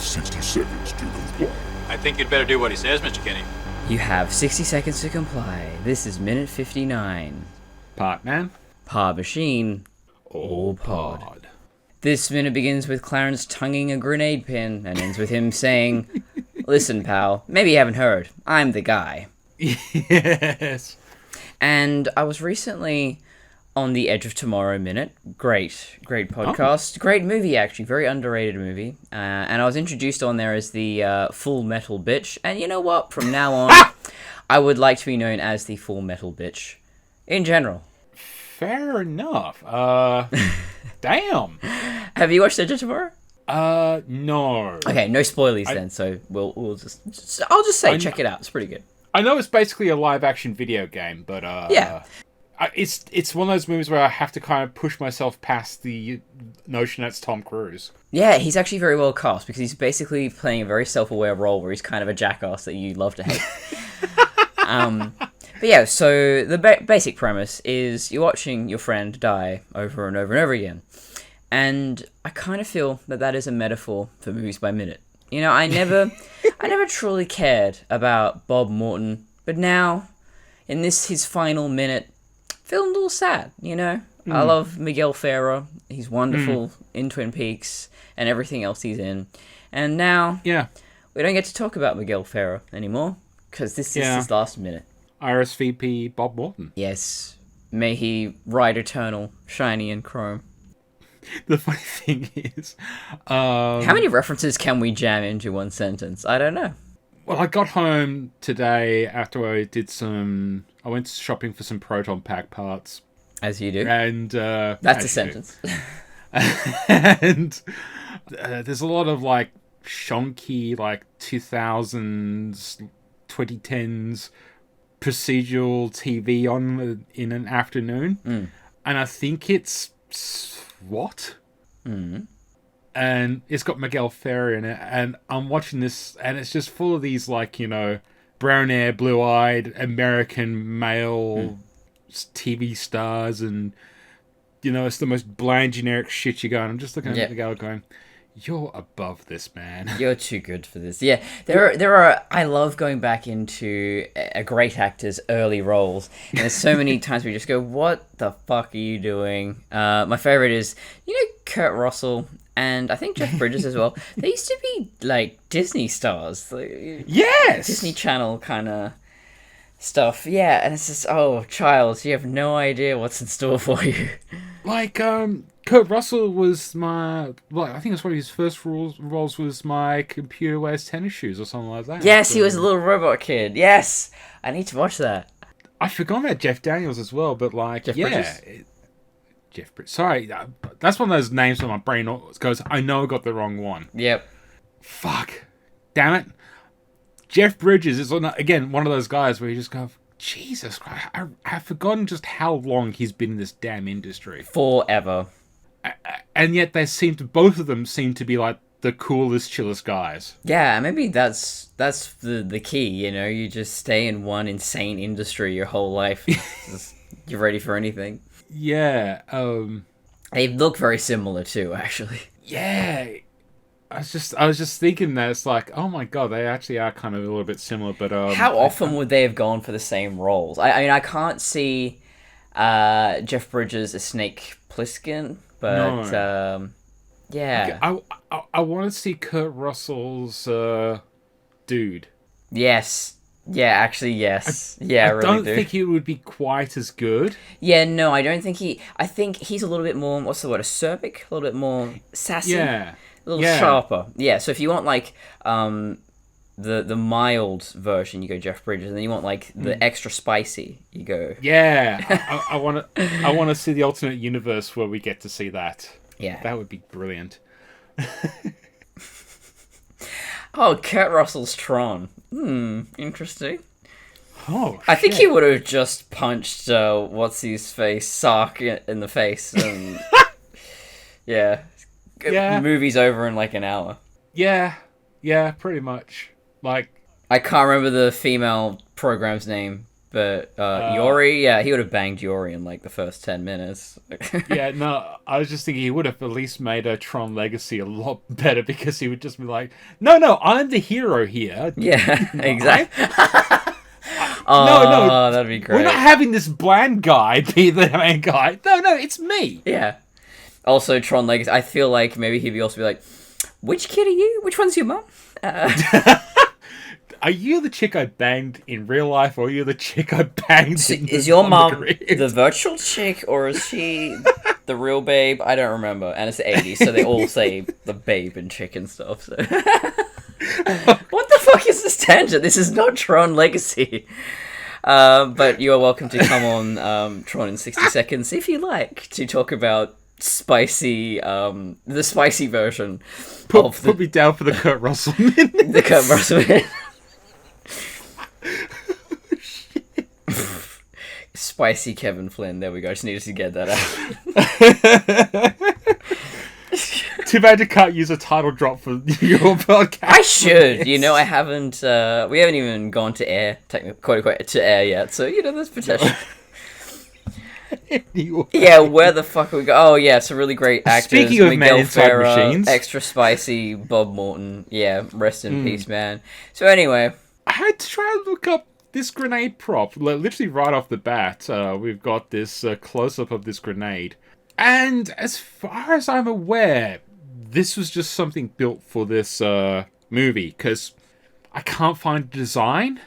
60 seconds to comply. I think you'd better do what he says, Mr. Kenny. You have 60 seconds to comply. This is minute 59. Part man. Pod machine. All pod. This minute begins with Clarence tonguing a grenade pin and ends with him saying, "Listen, pal, maybe you haven't heard. I'm the guy." Yes. And I was recently on the Edge of Tomorrow minute. Great podcast. Great movie, actually. Very underrated movie. And I was introduced on there as the Full Metal Bitch. And you know what? From now on, I would like to be known as the Full Metal Bitch. In general. Fair enough. Damn. Have you watched Edge of Tomorrow? No. Okay, no spoilies then. So I'll just say check it out. It's pretty good. I know it's basically a live action video game, but yeah. It's one of those movies where I have to kind of push myself past the notion that's Tom Cruise. Yeah, he's actually very well cast because he's basically playing a very self-aware role where he's kind of a jackass that you love to hate. But yeah, so the basic premise is you're watching your friend die over and over and over again. And I kind of feel that is a metaphor for Movies by Minute. You know, I never truly cared about Bob Morton, but now, in his final minute, feeling a little sad, you know? I love Miguel Ferrer. He's wonderful in Twin Peaks and everything else he's in. And now, we don't get to talk about Miguel Ferrer anymore, because this is his last minute. RSVP Bob Morton. Yes. May he ride eternal, shiny and chrome. The funny thing is... how many references can we jam into one sentence? I don't know. Well, I got home today after I went shopping for some Proton Pack parts. As you do. And... that's a sentence. And there's a lot of, like, shonky, like, 2000s, 2010s procedural TV on in an afternoon. And I think it's SWAT. And it's got Miguel Ferrer in it, and I'm watching this, and it's just full of these, like, you know, brown hair, blue-eyed American male TV stars, and, you know, it's the most bland, generic shit you got. And I'm just looking at the guy going, "You're above this, man. You're too good for this." Yeah, there are. I love going back into a great actor's early roles, and there's so many times where you just go, "What the fuck are you doing?" My favorite is, you know, Kurt Russell. And I think Jeff Bridges as well. They used to be, like, Disney stars. Like, yes! Disney Channel kind of stuff. Yeah, and it's just, oh, child, you have no idea what's in store for you. Like, Kurt Russell was I think it's one of his first roles was my computer wears tennis shoes or something like that. Yes, he was a little robot kid. Yes! I need to watch that. I forgot about Jeff Daniels as well, but, like, Jeff Bridges? Jeff Bridges. Sorry, that's one of those names where my brain goes, I know I got the wrong one. Yep. Fuck. Damn it. Jeff Bridges is, again, one of those guys where you just go, Jesus Christ, I've forgotten just how long he's been in this damn industry. Forever. And yet both of them seem to be, like, the coolest, chillest guys. Yeah, maybe that's the key, you know? You just stay in one insane industry your whole life. You're ready for anything. Yeah, they look very similar too, actually. Yeah, I was just thinking that it's like, oh my god, they actually are kind of a little bit similar. But how often would they have gone for the same roles? I mean, I can't see Jeff Bridges as Snake Plissken, but no. yeah, I want to see Kurt Russell's dude. Yes. Yeah, actually, yes. I really don't think he would be quite as good. Yeah, no, I don't think I think he's a little bit more, what's the word, acerbic? A little bit more sassy? Yeah. A little sharper. Yeah, so if you want, like, the mild version, you go Jeff Bridges, and then you want, like, the extra spicy, you go... Yeah, I want to see the alternate universe where we get to see that. Yeah. That would be brilliant. Oh, Kurt Russell's Tron. Interesting. Oh, shit. I think he would have just punched what's-his-face, Sark in the face. And yeah. Movie's over in like an hour. Yeah, pretty much. Like, I can't remember the female program's name, But Yori, yeah, he would have banged Yori in like the first 10 minutes. Yeah, no, I was just thinking he would have at least made a Tron Legacy a lot better because he would just be like, no, I'm the hero here. Yeah, exactly. No, that'd be great. We're not having this bland guy be the main guy. No, it's me. Yeah. Also, Tron Legacy, I feel like maybe he'd also be like, which kid are you? Which one's your mum? Are you the chick I banged in real life, or are you the chick I banged in Is your mum the the virtual chick, or is she the real babe? I don't remember. And it's the 80s, so they all say the babe and chick and stuff. So. What the fuck is this tangent? This is not Tron Legacy. But you are welcome to come on Tron in 60 Seconds if you like to talk about spicy, the spicy version. Put me down for the Kurt Russell minute. The Kurt Russell minute. Spicy Kevin Flynn. There we go. I just needed to get that out. Too bad you can't use a title drop for your podcast. I should. I haven't. We haven't even gone to air, quote unquote, to air yet. So there's potential. Anyway. Yeah, where the fuck are we go? Oh yeah, some really great actors. Speaking of Miguel Men Inside Ferrer, Machines, extra spicy Bob Morton. Yeah, rest in peace, man. So anyway, I had to try and look up this grenade prop. Literally right off the bat, we've got this close-up of this grenade. And as far as I'm aware, this was just something built for this movie, because I can't find a design.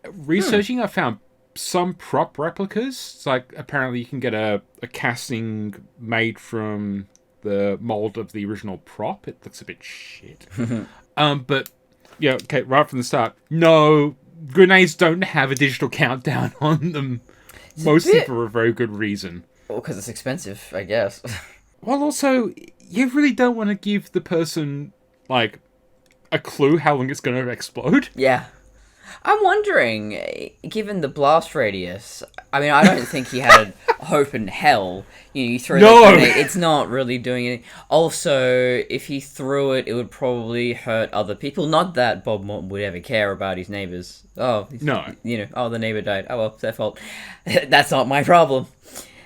Researching, I found some prop replicas. It's like, apparently you can get a casting made from the mold of the original prop. It looks a bit shit. But, yeah, okay, right from the start. No, grenades don't have a digital countdown on them. Mostly for a very good reason. Well, because it's expensive, I guess. Well, also, you really don't want to give the person, like, a clue how long it's going to explode. Yeah. I'm wondering, given the blast radius, I mean, I don't think he had hope in hell. You throw that grenade, it's not really doing anything. Also, if he threw it, it would probably hurt other people. Not that Bob Morton would ever care about his neighbors. The neighbor died. Oh, well, it's their fault. That's not my problem.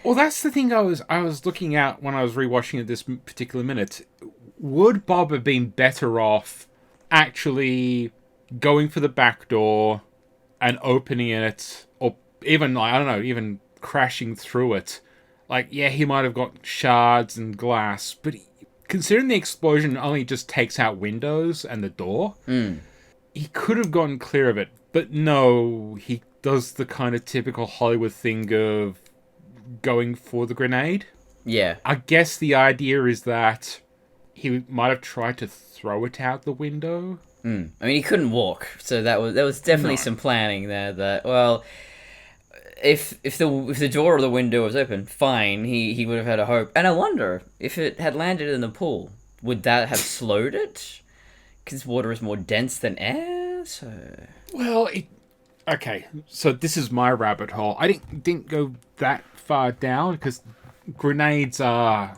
Well, that's the thing I was looking at when I was rewatching it this particular minute. Would Bob have been better off actually going for the back door and opening it, or even, I don't know, even crashing through it? Like, yeah, he might have got shards and glass, but considering the explosion only just takes out windows and the door, he could have gotten clear of it. But no, he does the kind of typical Hollywood thing of going for the grenade. Yeah. I guess the idea is that he might have tried to throw it out the window. I mean, he couldn't walk, so there was definitely some planning there. That, well, if the door or the window was open, fine, he would have had a hope. And I wonder if it had landed in the pool, would that have slowed it? Because water is more dense than air. So, well, okay. So this is my rabbit hole. I didn't go that far down because grenades are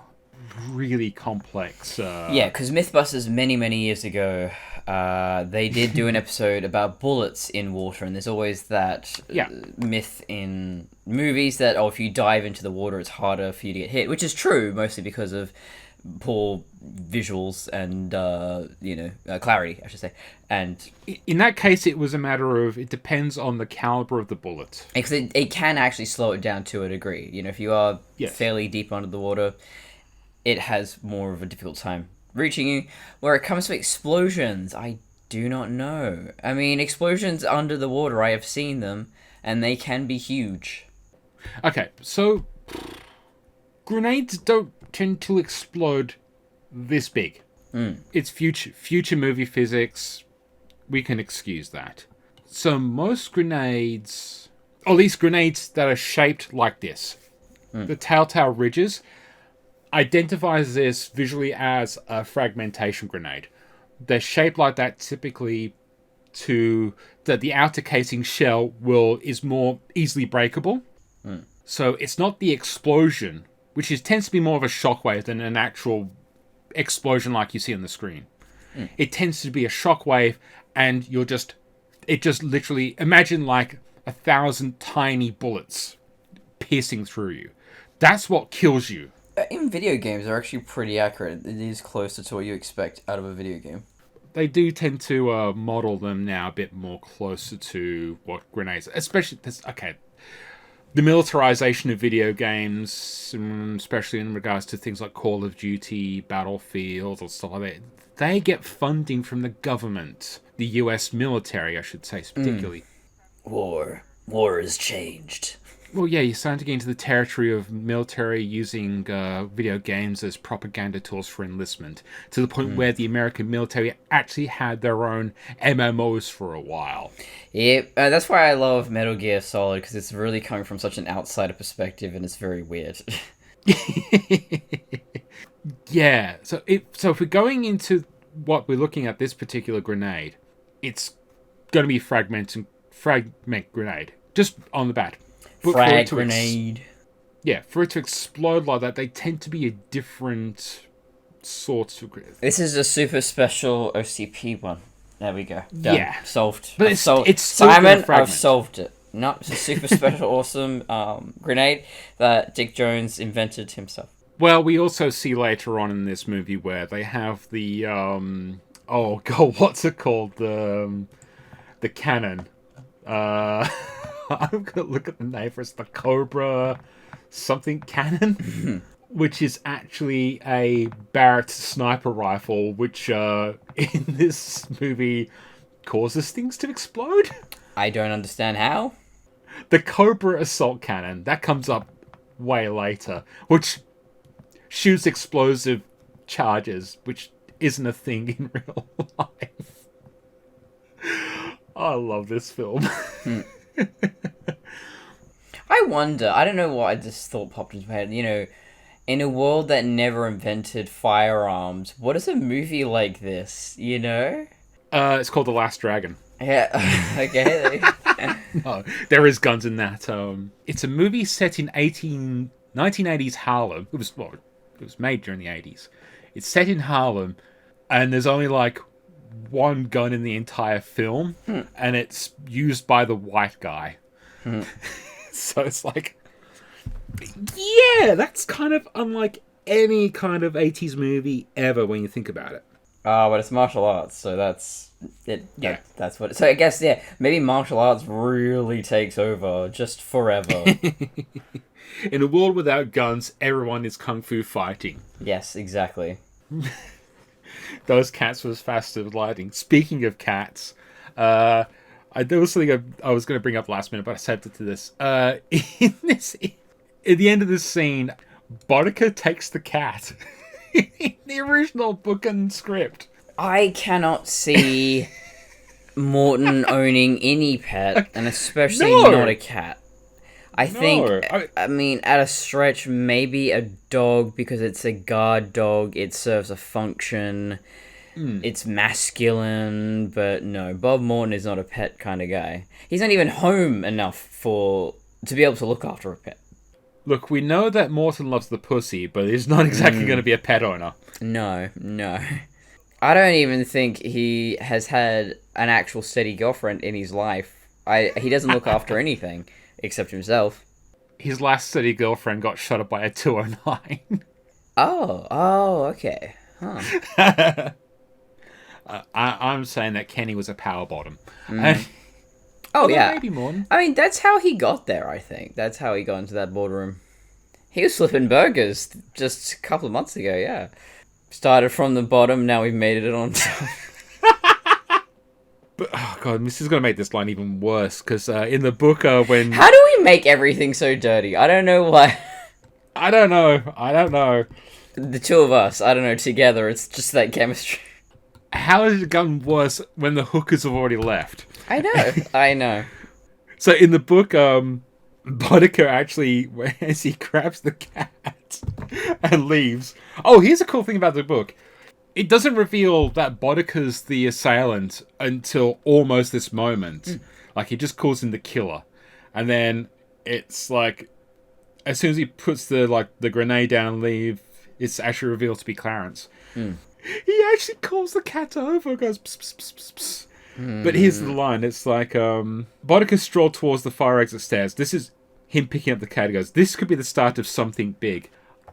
really complex. Yeah, because MythBusters many years ago, they did do an episode about bullets in water, and there's always that myth in movies that, if you dive into the water, it's harder for you to get hit, which is true, mostly because of poor visuals and, clarity, I should say. And in that case, it was a matter of, it depends on the caliber of the bullet. Because it can actually slow it down to a degree. If you are fairly deep under the water, it has more of a difficult time reaching you. Where it comes to explosions, I do not know. I mean, explosions under the water, I have seen them, and they can be huge. Okay, so grenades don't tend to explode this big. It's future movie physics. We can excuse that. So most grenades, or at least grenades that are shaped like this, the telltale ridges, identifies this visually as a fragmentation grenade. They're shaped like that typically that the outer casing shell is more easily breakable. So it's not the explosion, which tends to be more of a shockwave than an actual explosion like you see on the screen. It tends to be a shockwave, and it just literally, imagine like 1,000 tiny bullets piercing through you. That's what kills you. In video games, they're actually pretty accurate. It is closer to what you expect out of a video game. They do tend to model them now a bit more closer to what grenades, especially the militarization of video games, especially in regards to things like Call of Duty, Battlefield, or stuff like that. They get funding from the government, the US military, I should say, particularly. War has changed. Well, yeah, you're starting to get into the territory of military using video games as propaganda tools for enlistment, to the point where the American military actually had their own MMOs for a while. Yeah, that's why I love Metal Gear Solid, because it's really coming from such an outsider perspective, and it's very weird. Yeah, so if we're going into what we're looking at, this particular grenade, it's going to be fragment grenade, just on the bat. Frag grenade. For it to explode like that, they tend to be a different sort of grenade. This is a super special OCP one. There we go. Done. Yeah. Solved. But it's Simon, I've solved it. No, it's a super special, awesome grenade that Dick Jones invented himself. Well, we also see later on in this movie where they have the oh god, what's it called? The cannon. I'm gonna look at the name for it. It's the Cobra something cannon, which is actually a Barrett sniper rifle, which in this movie causes things to explode. I don't understand how. The Cobra assault cannon, that comes up way later, which shoots explosive charges, which isn't a thing in real life. I love this film. I wonder, I don't know why this thought popped into my head, in a world that never invented firearms, what is a movie like this, It's called The Last Dragon. Yeah, okay. No, there is guns in that. It's a movie set in 1980s Harlem. It was made during the 80s. It's set in Harlem, and there's only like one gun in the entire film, and it's used by the white guy. So it's like, yeah, that's kind of unlike any kind of 80s movie ever when you think about it. But it's martial arts, so that's it. Yeah. That's what. So I guess maybe martial arts really takes over just forever. In a world without guns, everyone is kung fu fighting. Yes, exactly. Those cats was faster with lighting. Speaking of cats, there was something I was going to bring up last minute, but I saved it to this. At the end of this scene, Boddicker takes the cat. In the original book and script. I cannot see Morton owning any pet, and especially not a cat. I think, I mean, at a stretch, maybe a dog, because it's a guard dog, it serves a function, it's masculine, but no, Bob Morton is not a pet kind of guy. He's not even home enough to be able to look after a pet. Look, we know that Morton loves the pussy, but he's not exactly going to be a pet owner. No. I don't even think he has had an actual steady girlfriend in his life. He doesn't look after anything except himself. His last steady girlfriend got shot up by a 209. Oh, okay. Huh. I'm saying that Kenny was a power bottom. Oh, yeah. Maybe Morton. I mean, that's how he got there, I think. That's how he got into that boardroom. He was flipping burgers just a couple of months ago, yeah. Started from the bottom, now we've made it on top. But, oh god, this is going to make this line even worse, because in the book, when... How do we make everything so dirty? I don't know why. I don't know. The two of us, I don't know, together, it's just that chemistry. How has it gotten worse when the hookers have already left? I know. So in the book, Boddicker actually, as he grabs the cat and leaves... Oh, here's a cool thing about the book. It doesn't reveal that Boddicker's the assailant until almost this moment. Like, he just calls him the killer. And then it's like, as soon as he puts the grenade down and leave, it's actually revealed to be Clarence. He actually calls the cat over and goes, pss, pss, pss, pss, pss. But here's the line. It's like, Boudica strolled towards the fire exit stairs. This is him picking up the cat. He goes, this could be the start of something big.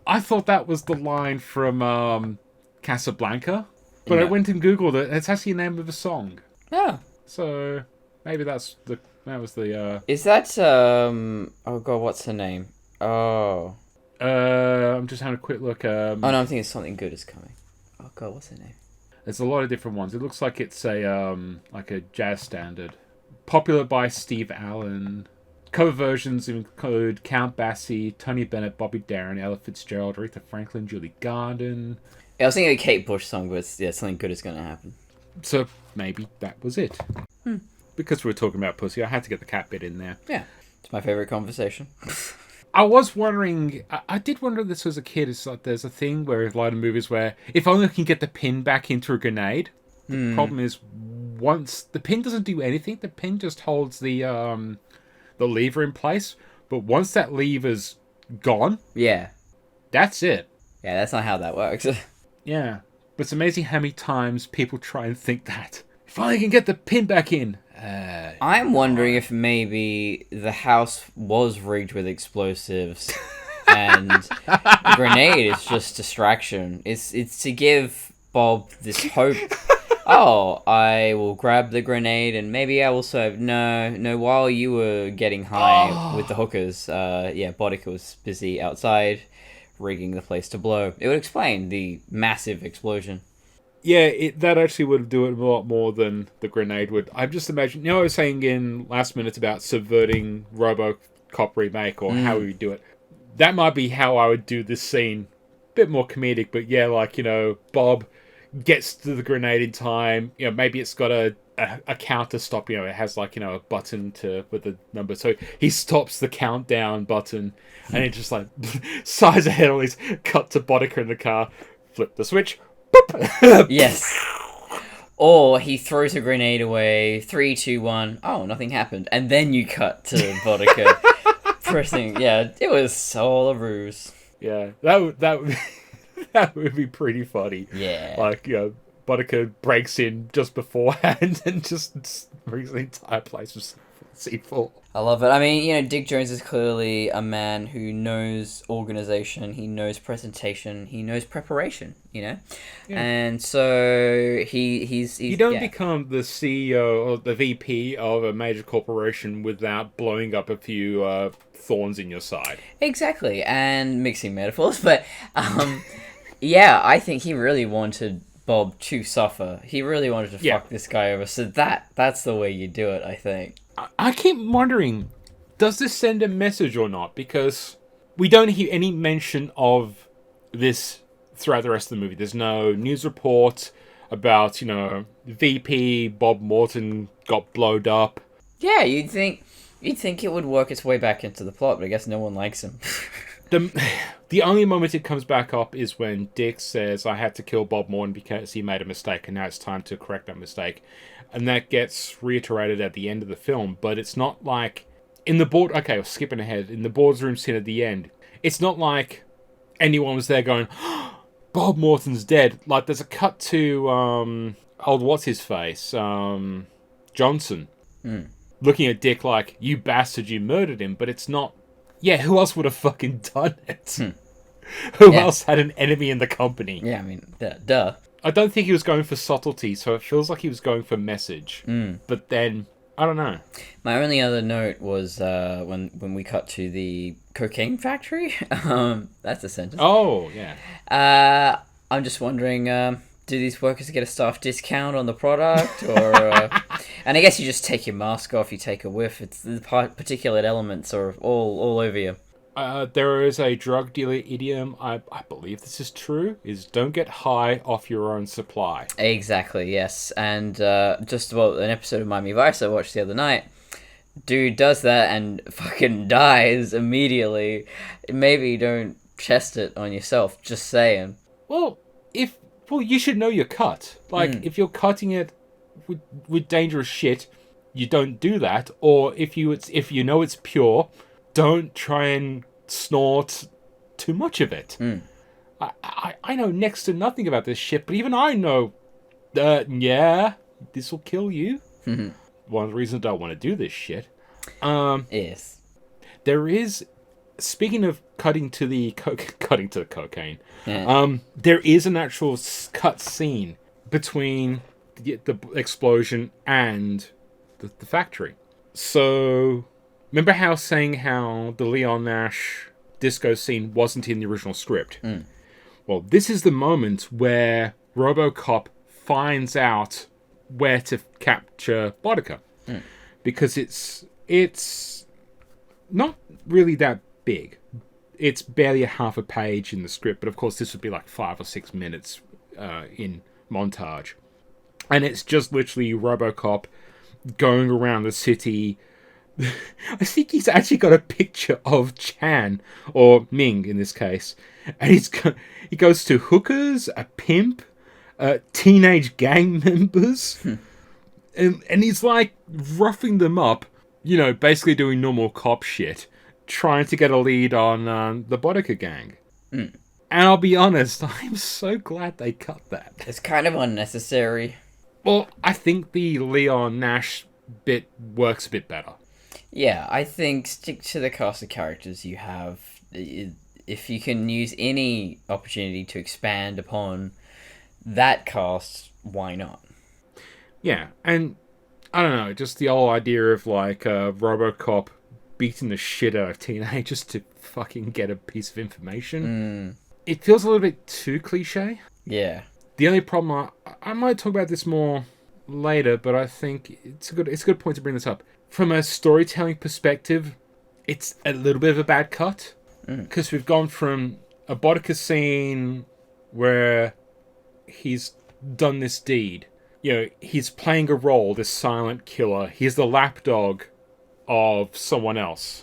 I thought that was the line from Casablanca. But I went and Googled it. It's actually the name of a song. Oh. So maybe that was the... Is that, oh god, what's her name? Oh. I'm just having a quick look. Oh no, I'm thinking Something Good Is Coming. Oh god, what's her name? There's a lot of different ones. It looks like it's a jazz standard. Popular by Steve Allen. Cover versions include Count Basie, Tony Bennett, Bobby Darin, Ella Fitzgerald, Aretha Franklin, Julie Garden. Yeah, I was thinking a Kate Bush song, but yeah, Something Good Is Gonna Happen. So maybe that was it. Because we were talking about pussy, I had to get the cat bit in there. Yeah, it's my favourite conversation. I was wondering, I did wonder this as a kid, it's like there's a thing where a lot of movies where if only I can get the pin back into a grenade, the problem is once the pin doesn't do anything, the pin just holds the lever in place, but once that lever's gone, Yeah. that's it. Yeah, that's not how that works. Yeah, but it's amazing how many times people try and think that. If only I can get the pin back in. I'm wondering if maybe the house was rigged with explosives and the grenade is just distraction. It's to give Bob this hope. Oh, I will grab the grenade and maybe I will serve. No, while you were getting high with the hookers, Boudica was busy outside rigging the place to blow. It would explain the massive explosion. Yeah, that actually would do it a lot more than the grenade would. I'm just imagining... I was saying in last minute about subverting RoboCop remake or how we would do it. That might be how I would do this scene. Bit more comedic, but yeah, like, Bob gets to the grenade in time. Maybe it's got a counter stop. It has like, a button with the number. So he stops the countdown button and it just like sighs ahead on his cut to Boudica in the car. Flip the switch. Boop. Yes. Or he throws a grenade away. 3, 2, 1. Oh, nothing happened. And then you cut to Boudica pressing. Yeah, it was all a ruse. Yeah, that would be pretty funny. Yeah. Like, Boudica breaks in just beforehand and just brings the entire place with C4. I love it. I mean, Dick Jones is clearly a man who knows organization, he knows presentation, he knows preparation, Yeah. And so he's you don't become the CEO or the VP of a major corporation without blowing up a few thorns in your side. Exactly, and mixing metaphors, but yeah, I think he really wanted Bob to suffer. He really wanted to fuck this guy over, so that's the way you do it, I think. I keep wondering, does this send a message or not? Because we don't hear any mention of this throughout the rest of the movie. There's no news report about, VP Bob Morton got blowed up. Yeah, you'd think it would work its way back into the plot, but I guess no one likes him. The only moment it comes back up is when Dick says, I had to kill Bob Morton because he made a mistake, and now it's time to correct that mistake. And that gets reiterated at the end of the film, but it's not like... In the board... Okay, we're skipping ahead. In the boardroom scene at the end, it's not like anyone was there going, oh, Bob Morton's dead. Like, there's a cut to, what's-his-face? Johnson. Looking at Dick like, you bastard, you murdered him, but it's not... Yeah, who else would have fucking done it? Who else had an enemy in the company? Yeah, I mean, duh. I don't think he was going for subtlety, so it feels like he was going for message. But then, I don't know. My only other note was when we cut to the cocaine factory. That's a sentence. Oh, yeah. I'm just wondering, do these workers get a staff discount on the product? Or, and I guess you just take your mask off, you take a whiff. It's the particulate elements are all over you. There is a drug dealer idiom, I believe this is true, is don't get high off your own supply. Exactly, yes. And just about an episode of Miami Vice I watched the other night, dude does that and fucking dies immediately. Maybe don't chest it on yourself, just saying. Well, you should know your cut. Like, if you're cutting it with dangerous shit, you don't do that. Or if you know it's pure... Don't try and snort too much of it. I know next to nothing about this shit, but even I know, this will kill you. One of the reasons I don't want to do this shit. Yes. There is, speaking of cutting to the cocaine, Yeah. there is an actual cut scene between the explosion and the factory. So, remember how the Leon Nash disco scene wasn't in the original script? Well, this is the moment where RoboCop finds out where to capture Boudica. Because it's not really that big. It's barely a half a page in the script, but of course this would be like 5 or 6 minutes in montage. And it's just literally RoboCop going around the city. I think he's actually got a picture of Chan, or Ming in this case. And he goes to hookers, a pimp, teenage gang members. And he's like roughing them up, basically doing normal cop shit, trying to get a lead on the Boudica gang. And I'll be honest, I'm so glad they cut that. It's kind of unnecessary. Well, I think the Leon Nash bit works a bit better. Yeah, I think stick to the cast of characters you have. If you can use any opportunity to expand upon that cast, why not? Yeah, and I don't know, just the whole idea of like RoboCop beating the shit out of teenagers to fucking get a piece of information. It feels a little bit too cliche. Yeah. The only problem, I might talk about this more later, but I think it's a good point to bring this up. From a storytelling perspective, it's a little bit of a bad cut. Because we've gone from a Boudica scene where he's done this deed. He's playing a role, this silent killer. He's the lapdog of someone else.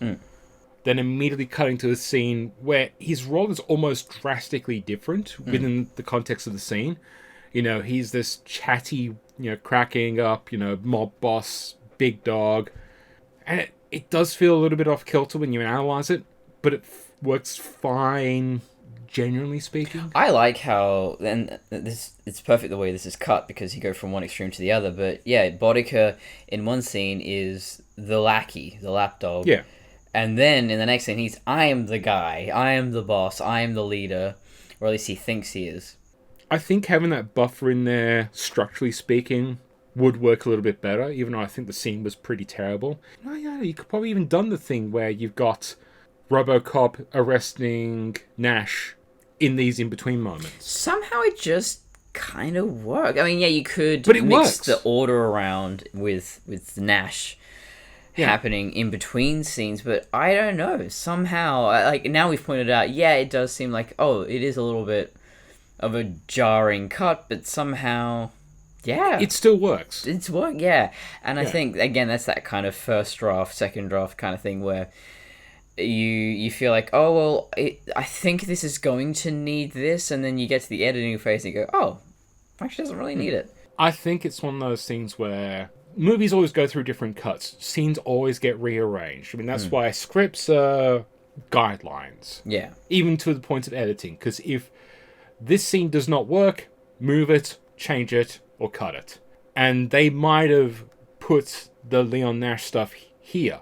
Then immediately cutting to a scene where his role is almost drastically different within the context of the scene. He's this chatty, cracking up, mob boss, big dog. And it does feel a little bit off kilter when you analyze it, but it works fine, genuinely speaking. I like how, and it's perfect the way this is cut because you go from one extreme to the other. But yeah, Boudica in one scene is the lackey, the lapdog. Yeah. And then in the next scene, I am the guy, I am the boss, I am the leader, or at least he thinks he is. I think having that buffer in there, structurally speaking, would work a little bit better, even though I think the scene was pretty terrible. Oh yeah, you could probably even done the thing where you've got RoboCop arresting Nash in these in-between moments. Somehow it just kind of worked. I mean, yeah, you could but it mix works. the order around with Nash happening in between scenes, but I don't know. Somehow, like now we've pointed out, yeah, it does seem like, it is a little bit of a jarring cut, but somehow, yeah, it still works. It's work, yeah. And I think again, that's that kind of first draft, second draft kind of thing where you feel like, I think this is going to need this, and then you get to the editing phase and you go, actually doesn't really need it. I think it's one of those things where movies always go through different cuts. Scenes always get rearranged. I mean, that's why scripts are guidelines. Yeah. Even to the point of editing. Because if this scene does not work, move it, change it, or cut it. And they might have put the Leon Nash stuff here.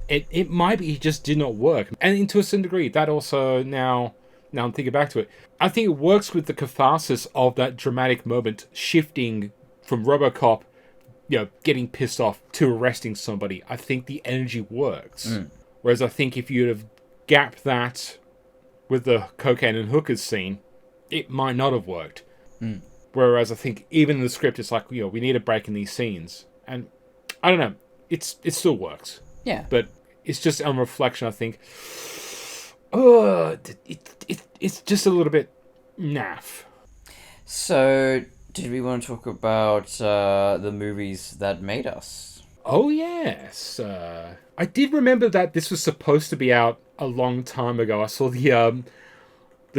It might be it just did not work. And to a certain degree, that also, now I'm thinking back to it, I think it works with the catharsis of that dramatic moment shifting from RoboCop, getting pissed off to arresting somebody. I think the energy works. Whereas I think if you'd have gapped that with the cocaine and hookers scene, it might not have worked. Whereas I think even in the script, it's like, we need a break in these scenes. And I don't know, it still works. Yeah. But it's just on reflection, I think, it's just a little bit naff. So, did we want to talk about the movies that made us? Oh, yes. I did remember that this was supposed to be out a long time ago. I saw the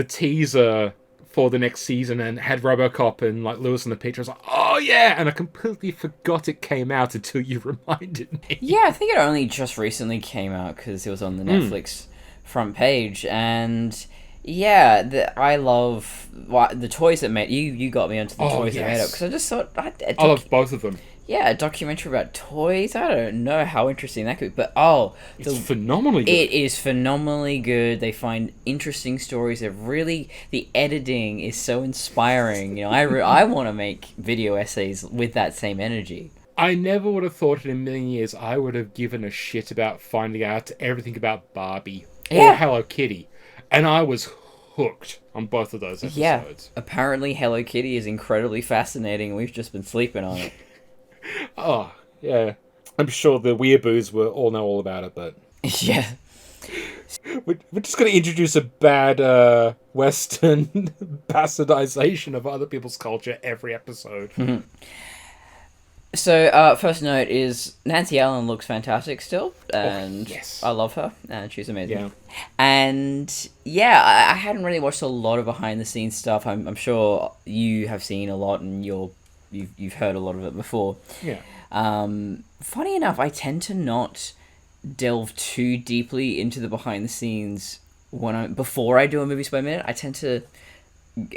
teaser for the next season and had RoboCop and like Lewis in the picture. I was like, oh yeah, and I completely forgot it came out until you reminded me. Yeah, I think it only just recently came out because it was on the Netflix front page, and yeah, I love the toys that made you got me onto the toys that made it because I just thought I love both of them. Yeah, a documentary about toys. I don't know how interesting that could be, but It's phenomenally good. it is phenomenally good. They find interesting stories. The editing is so inspiring. You know, I want to make video essays with that same energy. I never would have thought in a million years I would have given a shit about finding out everything about Barbie or Hello Kitty. And I was hooked on both of those episodes. Yeah, apparently Hello Kitty is incredibly fascinating. We've just been sleeping on it. Oh, yeah. I'm sure the weeaboos will all know all about it, but... Yeah. We're just going to introduce a bad Western bastardization of other people's culture every episode. So, first note is Nancy Allen looks fantastic still, and yes. I love her, and she's amazing. Yeah. And yeah, I hadn't really watched a lot of behind the scenes stuff. I'm sure you have seen a lot, and you've heard a lot of it before. Yeah. Funny enough, I tend to not delve too deeply into the behind the scenes before I do a movies by minute. I tend to,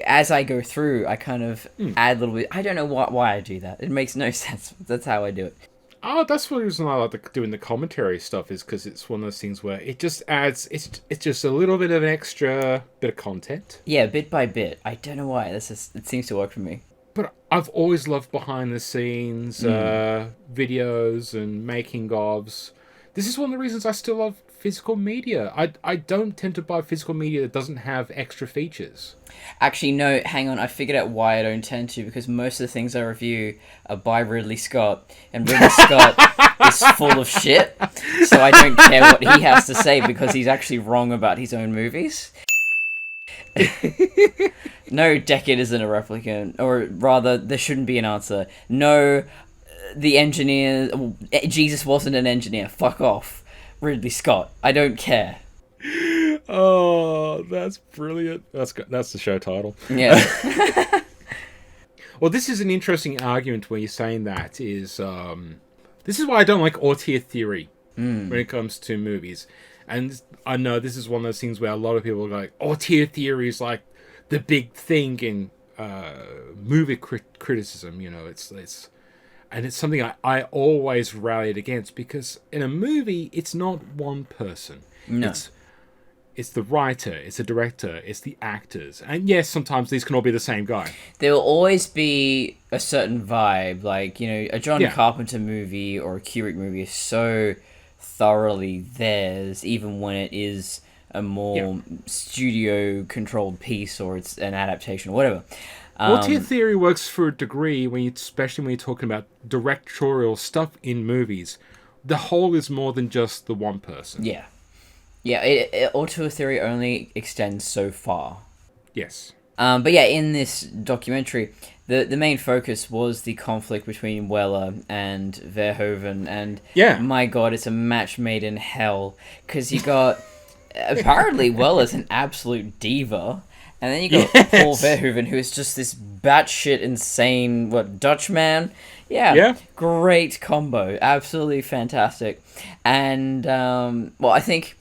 as I go through, I kind of add a little bit. I don't know why I do that. It makes no sense. That's how I do it. Oh, that's one reason I like doing the commentary stuff, is because it's one of those things where it just adds, it's just a little bit of an extra bit of content. Yeah, bit by bit. I don't know why. It seems to work for me. But I've always loved behind the scenes videos and making ofs. This is one of the reasons I still love physical media. I don't tend to buy physical media that doesn't have extra features. Actually, no, hang on. I figured out why I don't tend to, because most of the things I review are by Ridley Scott, and Ridley Scott is full of shit, so I don't care what he has to say because he's actually wrong about his own movies. No, Deckard isn't a replicant, or rather, there shouldn't be an answer. No, the engineer... Jesus wasn't an engineer. Fuck off. Ridley Scott. I don't care. Oh, that's brilliant. That's the show title. Yeah. Well, this is an interesting argument where you're saying that is... this is why I don't like auteur theory when it comes to movies. And I know this is one of those things where a lot of people are like, auteur theory is like the big thing in movie criticism. You know, it's something I always rallied against, because in a movie, it's not one person. No. It's the writer, it's the director, it's the actors. And yes, sometimes these can all be the same guy. There will always be a certain vibe. Like, you know, a John Carpenter movie or a Kubrick movie is so thoroughly theirs, even when it is a more studio-controlled piece or it's an adaptation or whatever. Auteur theory works for a degree, especially when you're talking about directorial stuff in movies. The whole is more than just the one person. Yeah. Yeah, auteur theory only extends so far. Yes. But yeah, in this documentary, the main focus was the conflict between Weller and Verhoeven, and my god, it's a match made in hell, because you got... apparently Weller's an absolute diva, and then you got Paul Verhoeven, who is just this batshit insane, Dutch man? Yeah. Great combo. Absolutely fantastic. And, I think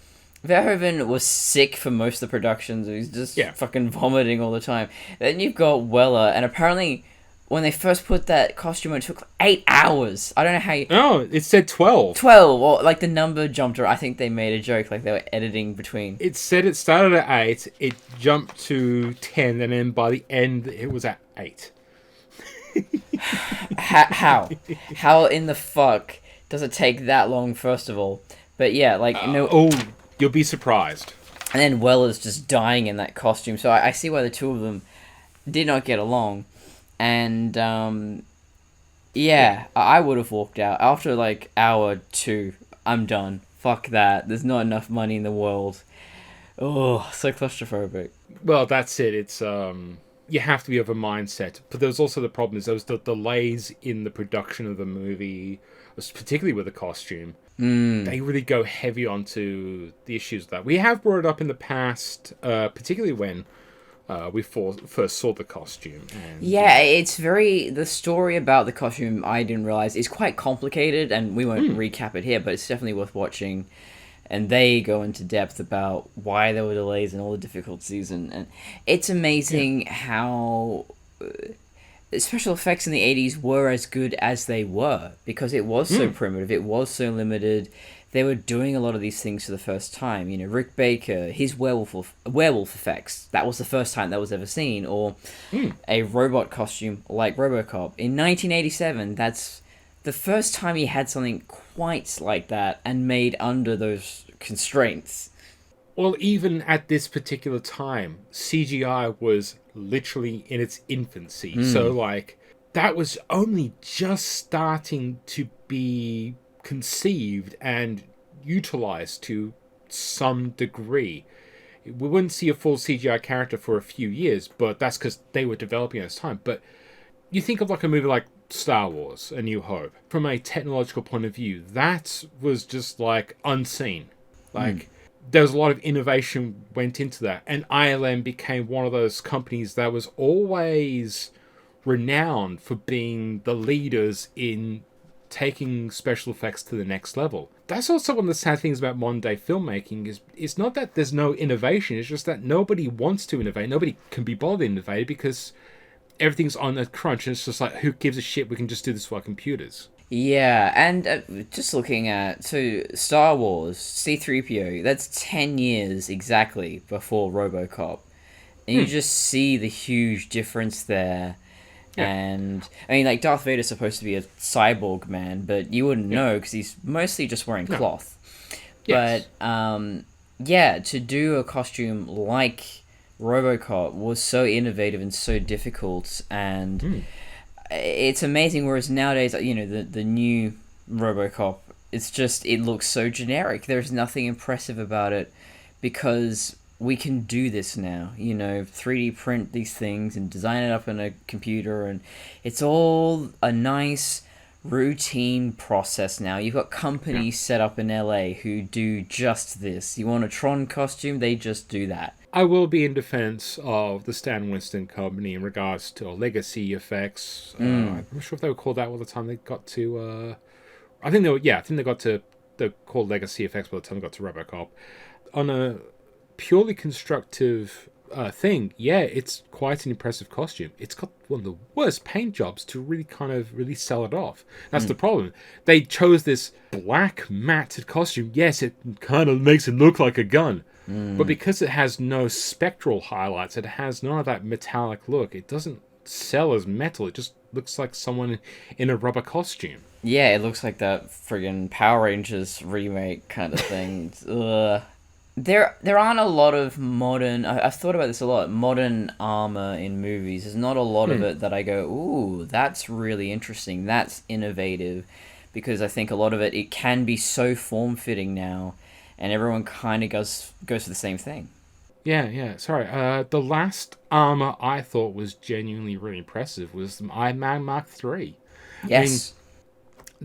Verhoeven was sick for most of the productions. He was just fucking vomiting all the time. Then you've got Weller, and apparently when they first put that costume on, it took 8 hours. I don't know how you... Oh, it said 12. 12, or like the number jumped, or I think they made a joke, like they were editing between... It said it started at 8, it jumped to 10, and then by the end it was at 8. How? How in the fuck does it take that long, first of all? But yeah, like... You'll be surprised. And then Weller's just dying in that costume, so I see why the two of them did not get along. And, I would have walked out. After, like, hour 2, I'm done. Fuck that. There's not enough money in the world. Oh, so claustrophobic. Well, that's it. It's, you have to be of a mindset. But there's also the problem is there was the delays in the production of the movie, particularly with the costume. They really go heavy onto the issues of that. We have brought it up in the past, particularly when we first saw the costume. And, it's very... The story about the costume, I didn't realize, is quite complicated, and we won't recap it here, but it's definitely worth watching. And they go into depth about why there were delays and all the difficulties, and it's amazing how... special effects in the 80s were as good as they were because it was so primitive, it was so limited. They were doing a lot of these things for the first time. You know, Rick Baker, his werewolf effects, that was the first time that was ever seen. Or a robot costume like RoboCop. In 1987, that's the first time he had something quite like that and made under those constraints. Well, even at this particular time, CGI was literally in its infancy. So, like, that was only just starting to be conceived and utilized to some degree. We wouldn't see a full CGI character for a few years, but that's because they were developing at this time. But you think of like a movie like Star Wars, A New Hope. From a technological point of view, that was just like unseen. Like, there was a lot of innovation went into that. And ILM became one of those companies that was always renowned for being the leaders in taking special effects to the next level. That's also one of the sad things about modern day filmmaking is it's not that there's no innovation, it's just that nobody wants to innovate. Nobody can be bothered to innovate because everything's on a crunch and it's just like, who gives a shit, we can just do this with our computers. Yeah, and just looking at, so Star Wars, C-3PO, that's 10 years exactly before RoboCop. And you just see the huge difference there. Yeah. And, I mean, like, Darth Vader's supposed to be a cyborg man, but you wouldn't know because he's mostly just wearing cloth. Yes. But, yeah, to do a costume like RoboCop was so innovative and so difficult, and it's amazing, whereas nowadays, you know, the new RoboCop, it's just, it looks so generic. There's nothing impressive about it because we can do this now, you know, 3D print these things and design it up in a computer, and it's all a nice routine process now. You've got companies set up in LA who do just this. You want a Tron costume, they just do that. I will be in defense of the Stan Winston company in regards to legacy effects. I'm not sure if they were called that by the time they got to... I think they got to... They're called legacy effects by the time they got to RoboCop. On a purely constructive thing, it's quite an impressive costume. It's got one of the worst paint jobs to really sell it off. That's the problem. They chose this black matted costume. Yes, it kind of makes it look like a gun. But because it has no spectral highlights, it has none of that metallic look, it doesn't sell as metal. It just looks like someone in a rubber costume. Yeah, it looks like that friggin' Power Rangers remake kind of thing. Ugh. There aren't a lot of modern... I've thought about this a lot. Modern armor in movies. There's not a lot of it that I go, ooh, that's really interesting. That's innovative. Because I think a lot of it can be so form-fitting now. And everyone kind of goes for the same thing. Yeah. Sorry. The last armor I thought was genuinely really impressive was the Iron Man Mark III. Yes. I mean,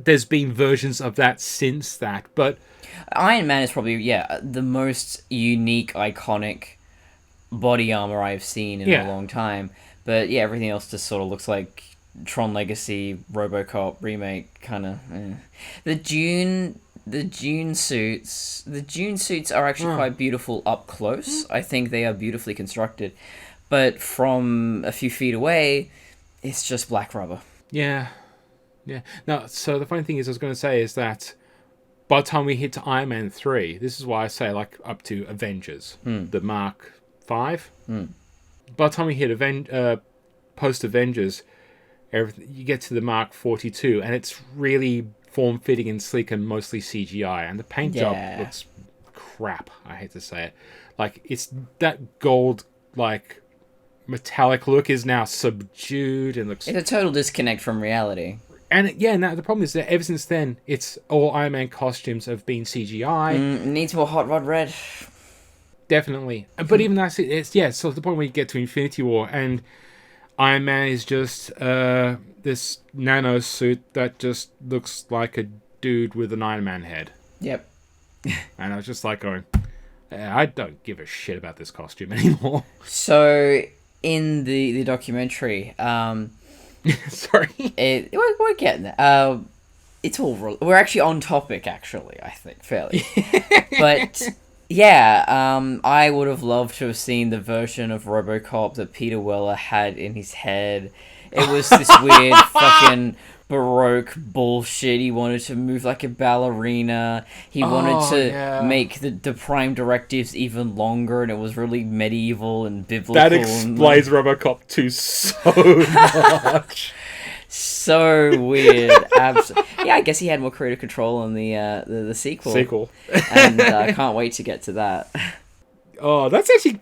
there's been versions of that since that, but... Iron Man is probably, the most unique, iconic body armor I've seen in a long time. But, everything else just sort of looks like Tron Legacy, RoboCop remake, kind of... The Dune suits are actually quite beautiful up close. I think they are beautifully constructed. But from a few feet away, it's just black rubber. Yeah. Now, so the funny thing is, I was going to say is that by the time we hit to Iron Man 3, this is why I say like up to Avengers, the Mark 5. By the time we hit post-Avengers, you get to the Mark 42, and it's really form-fitting and sleek and mostly CGI, and the paint job looks crap. I hate to say it. Like, it's that gold, like, metallic look is now subdued and looks... It's a total disconnect from reality. And now the problem is that ever since then, it's all Iron Man costumes have been CGI. Needs more hot rod red. Definitely. But even that's it. So the point where you get to Infinity War and Iron Man is just this nano suit that just looks like a dude with an Iron Man head. Yep. And I was just like going, I don't give a shit about this costume anymore. So in the documentary, sorry, we're getting there. It's all we're actually on topic. Actually, I think fairly, but. Yeah, I would have loved to have seen the version of RoboCop that Peter Weller had in his head. It was this weird fucking Baroque bullshit. He wanted to move like a ballerina. He wanted to make the prime directives even longer, and it was really medieval and biblical. That explains RoboCop 2 so much. So weird. Yeah, I guess he had more creative control on the sequel. And I can't wait to get to that. Oh, that's actually...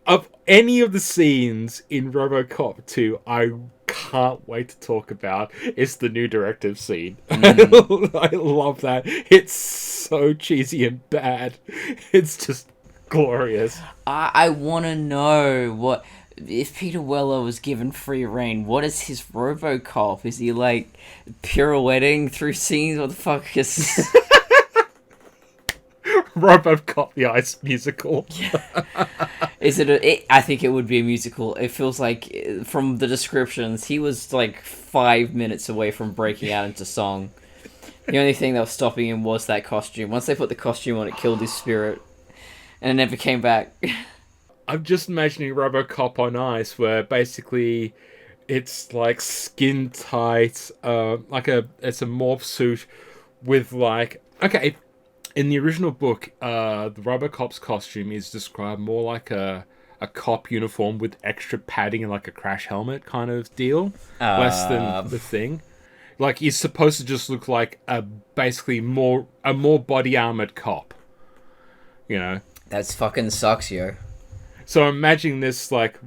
Of any of the scenes in RoboCop 2, I can't wait to talk about. It's the new directive scene. I love that. It's so cheesy and bad. It's just glorious. I want to know what... If Peter Weller was given free reign, what is his RoboCop? Is he, like, pirouetting through scenes? What the fuck is... RoboCop the Ice musical. Is it I think it would be a musical. It feels like, from the descriptions, he was, like, 5 minutes away from breaking out into song. The only thing that was stopping him was that costume. Once they put the costume on, it killed his spirit. And it never came back. I'm just imagining RoboCop on Ice, where basically it's like skin tight, it's a morph suit with like... Okay, in the original book, the RoboCop's costume is described more like a cop uniform with extra padding and like a crash helmet kind of deal, less than the thing. Like, he's supposed to just look like a more body armored cop, you know. That's fucking sucks, yo. So imagine this, like,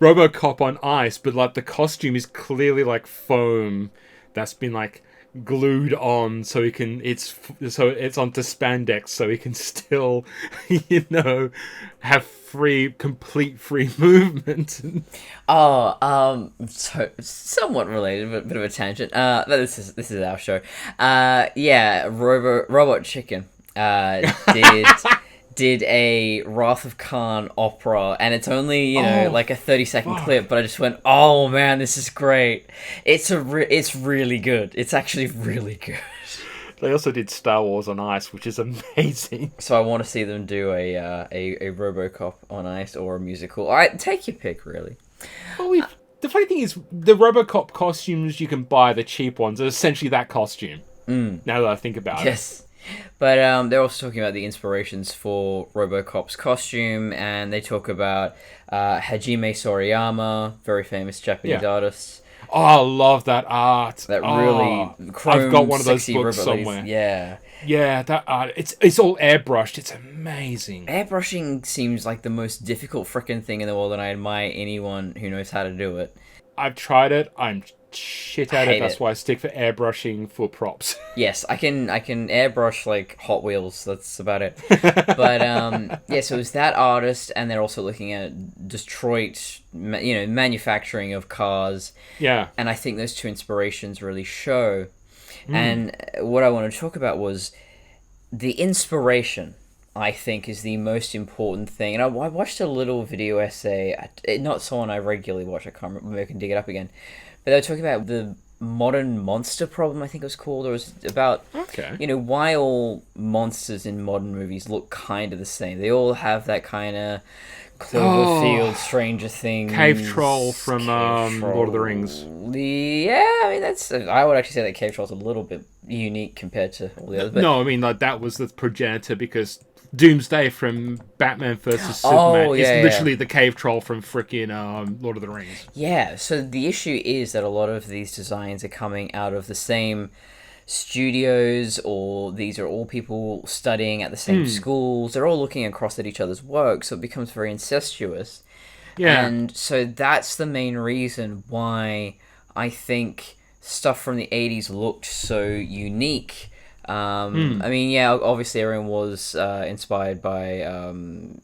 RoboCop on Ice, but, like, the costume is clearly, like, foam that's been, like, glued on so he can... It's onto spandex so he can still, you know, have complete free movement. So somewhat related, but a bit of a tangent. This is our show. Robot Chicken did a Wrath of Khan opera, and it's only, like a 30-second clip, but I just went, oh man, this is great. It's really good. It's actually really good. They also did Star Wars on Ice, which is amazing. So I want to see them do a RoboCop on Ice or a musical. Alright, take your pick, really. Well, the funny thing is, the RoboCop costumes you can buy, the cheap ones, are essentially that costume. Now that I think about it. Yes. But they're also talking about the inspirations for RoboCop's costume, and they talk about Hajime Sorayama, very famous Japanese artist. Oh, I love that art. That really chrome, I've got one of those sexy books robot somewhere. ladies. Yeah. Yeah, that art. It's all airbrushed. It's amazing. Airbrushing seems like the most difficult frickin' thing in the world, and I admire anyone who knows how to do it. I've tried it. I'm shit at it. That's why I stick for airbrushing for props. Yes, I can airbrush like Hot Wheels. That's about it. But so it's that artist, and they're also looking at Detroit, manufacturing of cars. Yeah, and I think those two inspirations really show. And what I wanted to talk about was the inspiration. I think is the most important thing. And I watched a little video essay, not someone I regularly watch. I can't remember. Maybe I can dig it up again. But they were talking about the modern monster problem, I think it was called. Or it was about, why all monsters in modern movies look kind of the same. They all have that kind of Cloverfield, Stranger Things... Cave Troll from Lord of the Rings. I would actually say that Cave Troll's a little bit unique compared to all the others. But... No, I mean, like, that was the progenitor because... Doomsday from Batman vs. Superman is literally the cave troll from frickin' Lord of the Rings. Yeah, so the issue is that a lot of these designs are coming out of the same studios, or these are all people studying at the same schools. They're all looking across at each other's work, so it becomes very incestuous. Yeah. And so that's the main reason why I think stuff from the 80s looked so unique. I mean, obviously everyone was inspired by I'm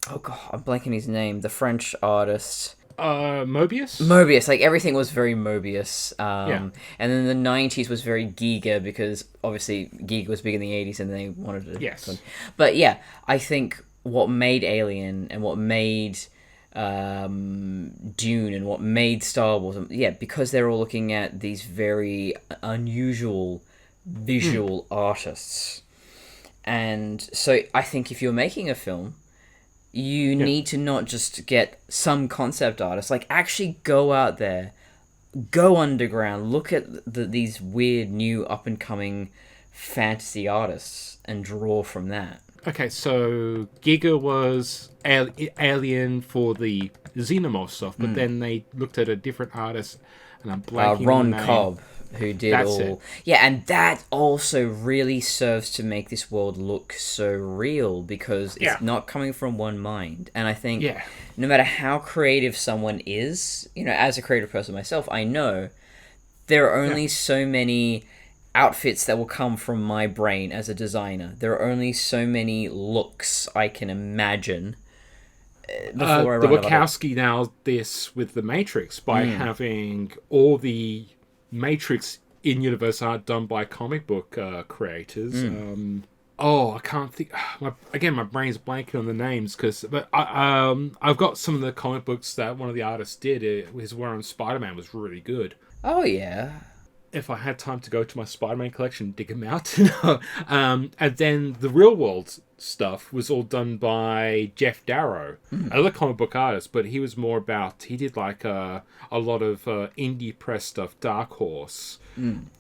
blanking his name, the French artist Mobius, like everything was very Mobius. And then the 90s was very Giga, because obviously Giga was big in the 80s and they wanted to but yeah, I think what made Alien and what made Dune and what made Star Wars, because they're all looking at these very unusual visual artists. And so I think if you're making a film, You need to not just get some concept artists, like actually go out there, go underground, look at these weird new up and coming fantasy artists and draw from that. Okay, so Giga was Alien for the Xenomorph stuff, but then they looked at a different artist, and I'm blanking on Ron the name. Cobb, who did That's all... it. Yeah, and that also really serves to make this world look so real, because it's not coming from one mind. And I think no matter how creative someone is, as a creative person myself, I know there are only so many outfits that will come from my brain as a designer. There are only so many looks I can imagine before I the run out of Wachowski nailed this with the Matrix by having all the Matrix in-universe art done by comic book creators. I can't think. My brain's blanking on the names but I've got some of the comic books that one of the artists did. His one on Spider-Man was really good. Oh yeah. If I had time to go to my Spider-Man collection, dig them out. And then the real world stuff was all done by Jeff Darrow, another comic book artist, but he was more about, he did like a lot of indie press stuff, Dark Horse.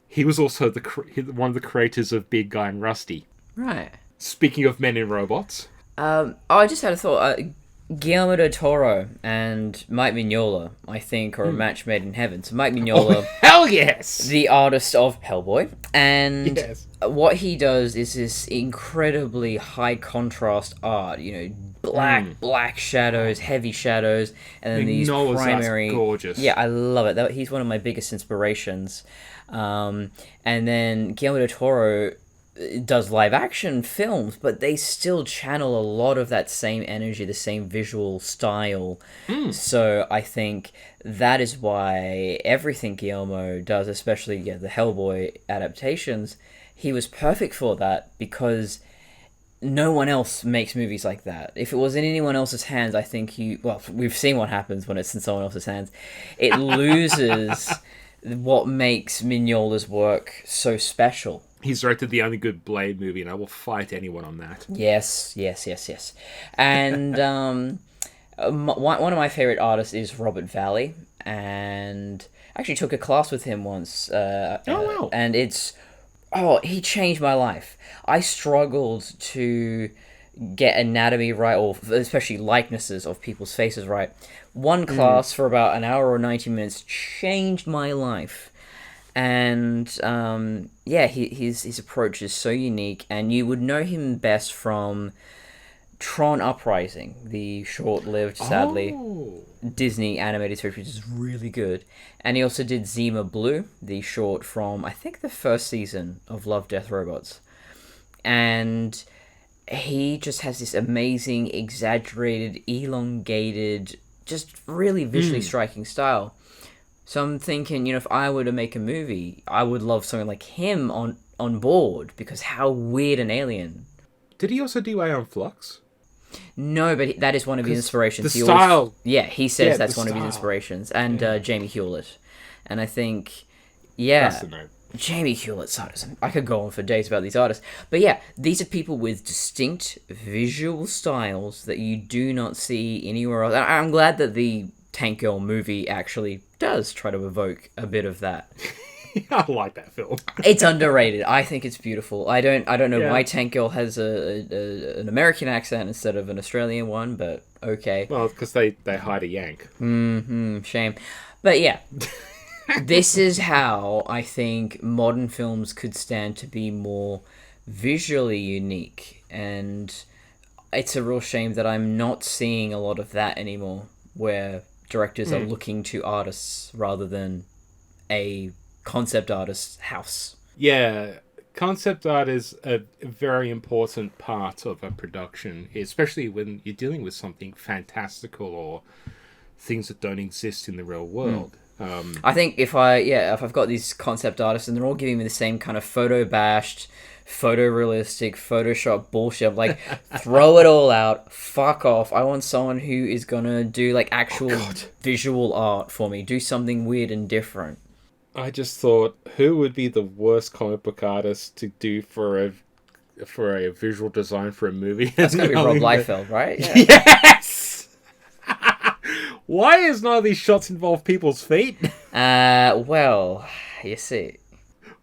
He was also one of the creators of Big Guy and Rusty. Right. Speaking of men and robots. I just had a thought. Guillermo del Toro and Mike Mignola, I think, are a match made in heaven. So Mike Mignola, hell yes, the artist of Hellboy, and yes. What he does is this incredibly high contrast art. Black shadows, heavy shadows, and then these primary. Gorgeous. Yeah, I love it. He's one of my biggest inspirations. And then Guillermo del Toro does live action films, but they still channel a lot of that same energy, the same visual style. So I think that is why everything Guillermo does, especially the Hellboy adaptations, he was perfect for that, because no one else makes movies like that. If it was in anyone else's hands, I think we've seen what happens when it's in someone else's hands. It loses what makes Mignola's work so special. He's directed the only good Blade movie, and I will fight anyone on that. Yes. And one of my favorite artists is Robert Valley, and I actually took a class with him once. Wow. And he changed my life. I struggled to get anatomy right, or especially likenesses of people's faces right. One class for about an hour or 90 minutes changed my life. And his approach is so unique, and you would know him best from Tron Uprising, the short-lived, sadly, Disney animated series, which is really good. And he also did Zima Blue, the short from, I think, the first season of Love, Death, Robots. And he just has this amazing, exaggerated, elongated, just really visually striking style. So I'm thinking, if I were to make a movie, I would love something like him on board, because how weird an alien. Did he also do Aeon Flux? No, but that is one of his inspirations. The style. He says that's one of his inspirations. And Jamie Hewlett. And I think, That's the name. Jamie Hewlett's artists. I could go on for days about these artists. But yeah, these are people with distinct visual styles that you do not see anywhere else. And I'm glad that the Tank Girl movie actually does try to evoke a bit of that. I like that film. It's underrated. I think it's beautiful. I don't know why Tank Girl has an American accent instead of an Australian one, but okay. Well, because they hide a Yank. Shame. But yeah, this is how I think modern films could stand to be more visually unique, and it's a real shame that I'm not seeing a lot of that anymore, where directors are looking to artists rather than a concept artist's house. Yeah, concept art is a very important part of a production, especially when you're dealing with something fantastical or things that don't exist in the real world. I think if I've got these concept artists and they're all giving me the same kind of photo-bashed, photorealistic, Photoshop bullshit, I'm like, throw it all out, fuck off. I want someone who is gonna do like actual visual art for me, do something weird and different. I just thought, who would be the worst comic book artist to do for a for a visual design for a movie. That's gonna be Rob knowing that- Liefeld, right? Yeah. Yes. Why is none of these shots involve people's feet? Well, you see.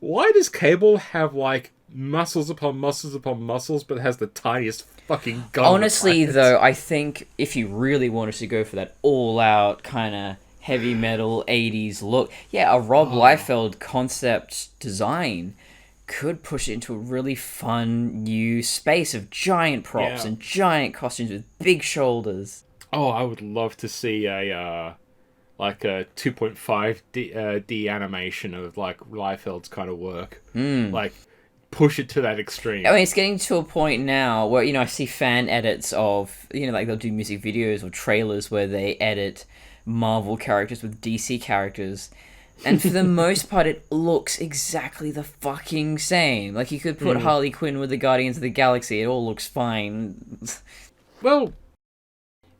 Why does Cable have like muscles upon muscles upon muscles, but has the tiniest fucking gun? Honestly, though, I think if you really wanted to go for that all-out kind of heavy metal 80s look, yeah, a Rob Liefeld concept design could push it into a really fun new space of giant props and giant costumes with big shoulders. Oh, I would love to see a 2.5 D animation of like Liefeld's kind of work. Like push it to that extreme. I mean, it's getting to a point now where, I see fan edits of, like they'll do music videos or trailers where they edit Marvel characters with DC characters. And for the most part, it looks exactly the fucking same. Like, you could put Harley Quinn with the Guardians of the Galaxy, it all looks fine. Well,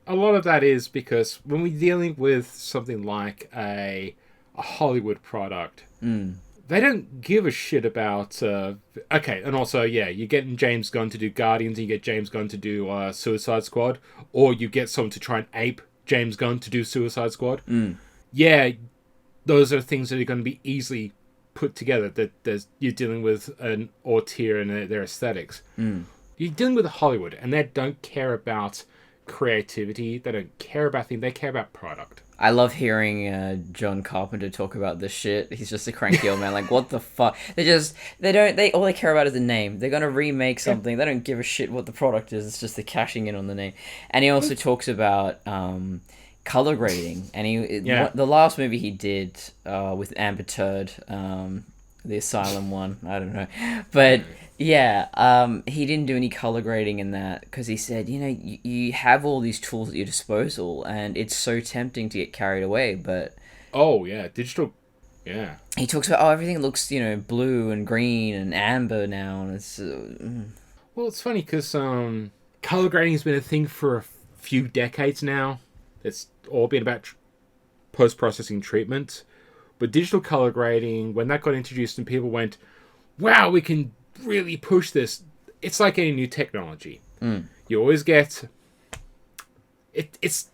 a lot of that is because when we're dealing with something like a Hollywood product, they don't give a shit about... okay, and also, yeah, you're getting James Gunn to do Guardians, and you get James Gunn to do Suicide Squad, or you get someone to try and ape James Gunn to do Suicide Squad. Yeah, those are things that are going to be easily put together, that you're dealing with an auteur and their aesthetics. You're dealing with Hollywood, and they don't care about creativity, they don't care about things, they care about product. I love hearing John Carpenter talk about this shit. He's just a cranky old man. Like, what the fuck? All they care about is the name. They're gonna remake something. They don't give a shit what the product is. It's just the cashing in on the name. And he also talks about color grading. And the last movie he did with Amber Turd, the Asylum one, I don't know, but yeah, he didn't do any color grading in that because he said, you have all these tools at your disposal, and it's so tempting to get carried away. But digital, he talks about everything looks blue and green and amber now, and it's well, it's funny because color grading has been a thing for a few decades now. It's all been about post-processing treatment. But digital color grading, when that got introduced and people went, wow, we can really push this. It's like any new technology. You always get... It's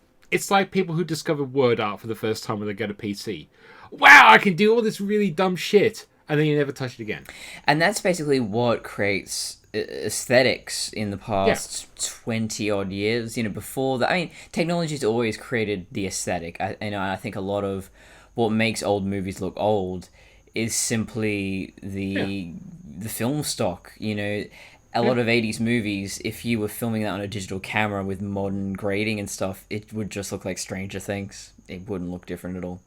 like people who discover word art for the first time when they get a PC. Wow, I can do all this really dumb shit. And then you never touch it again. And that's basically what creates aesthetics in the past 20-odd years. Before that, I mean, technology's always created the aesthetic. I think a lot of what makes old movies look old is simply the film stock. A lot of 80s movies, if you were filming that on a digital camera with modern grading and stuff, it would just look like Stranger Things. It wouldn't look different at all.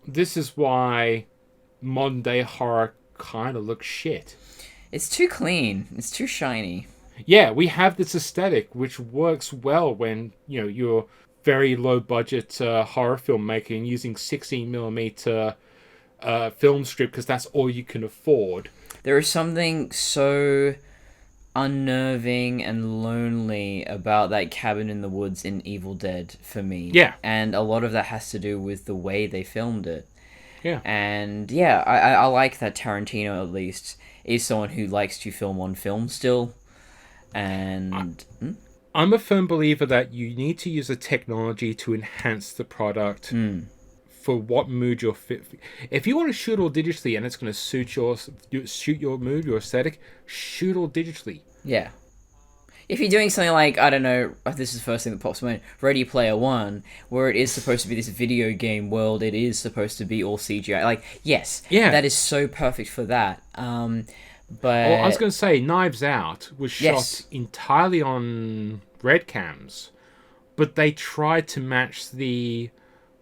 This is why modern day horror kind of looks shit. It's too clean. It's too shiny. Yeah, we have this aesthetic which works well when you're very low budget horror filmmaking using 16mm film strip because that's all you can afford. There is something so unnerving and lonely about that cabin in the woods in Evil Dead for me. Yeah. And a lot of that has to do with the way they filmed it. Yeah. And yeah, I like that Tarantino at least is someone who likes to film on film still. And I'm a firm believer that you need to use the technology to enhance the product for what mood you're fit. If you want to shoot all digitally and it's going to suit your mood, your aesthetic, shoot all digitally. Yeah. If you're doing something like, I don't know, this is the first thing that pops to mind, Ready Player One, where it is supposed to be this video game world, it is supposed to be all CGI. Like, yes, that is so perfect for that. But I was going to say, Knives Out was shot entirely on red cams, but they tried to match the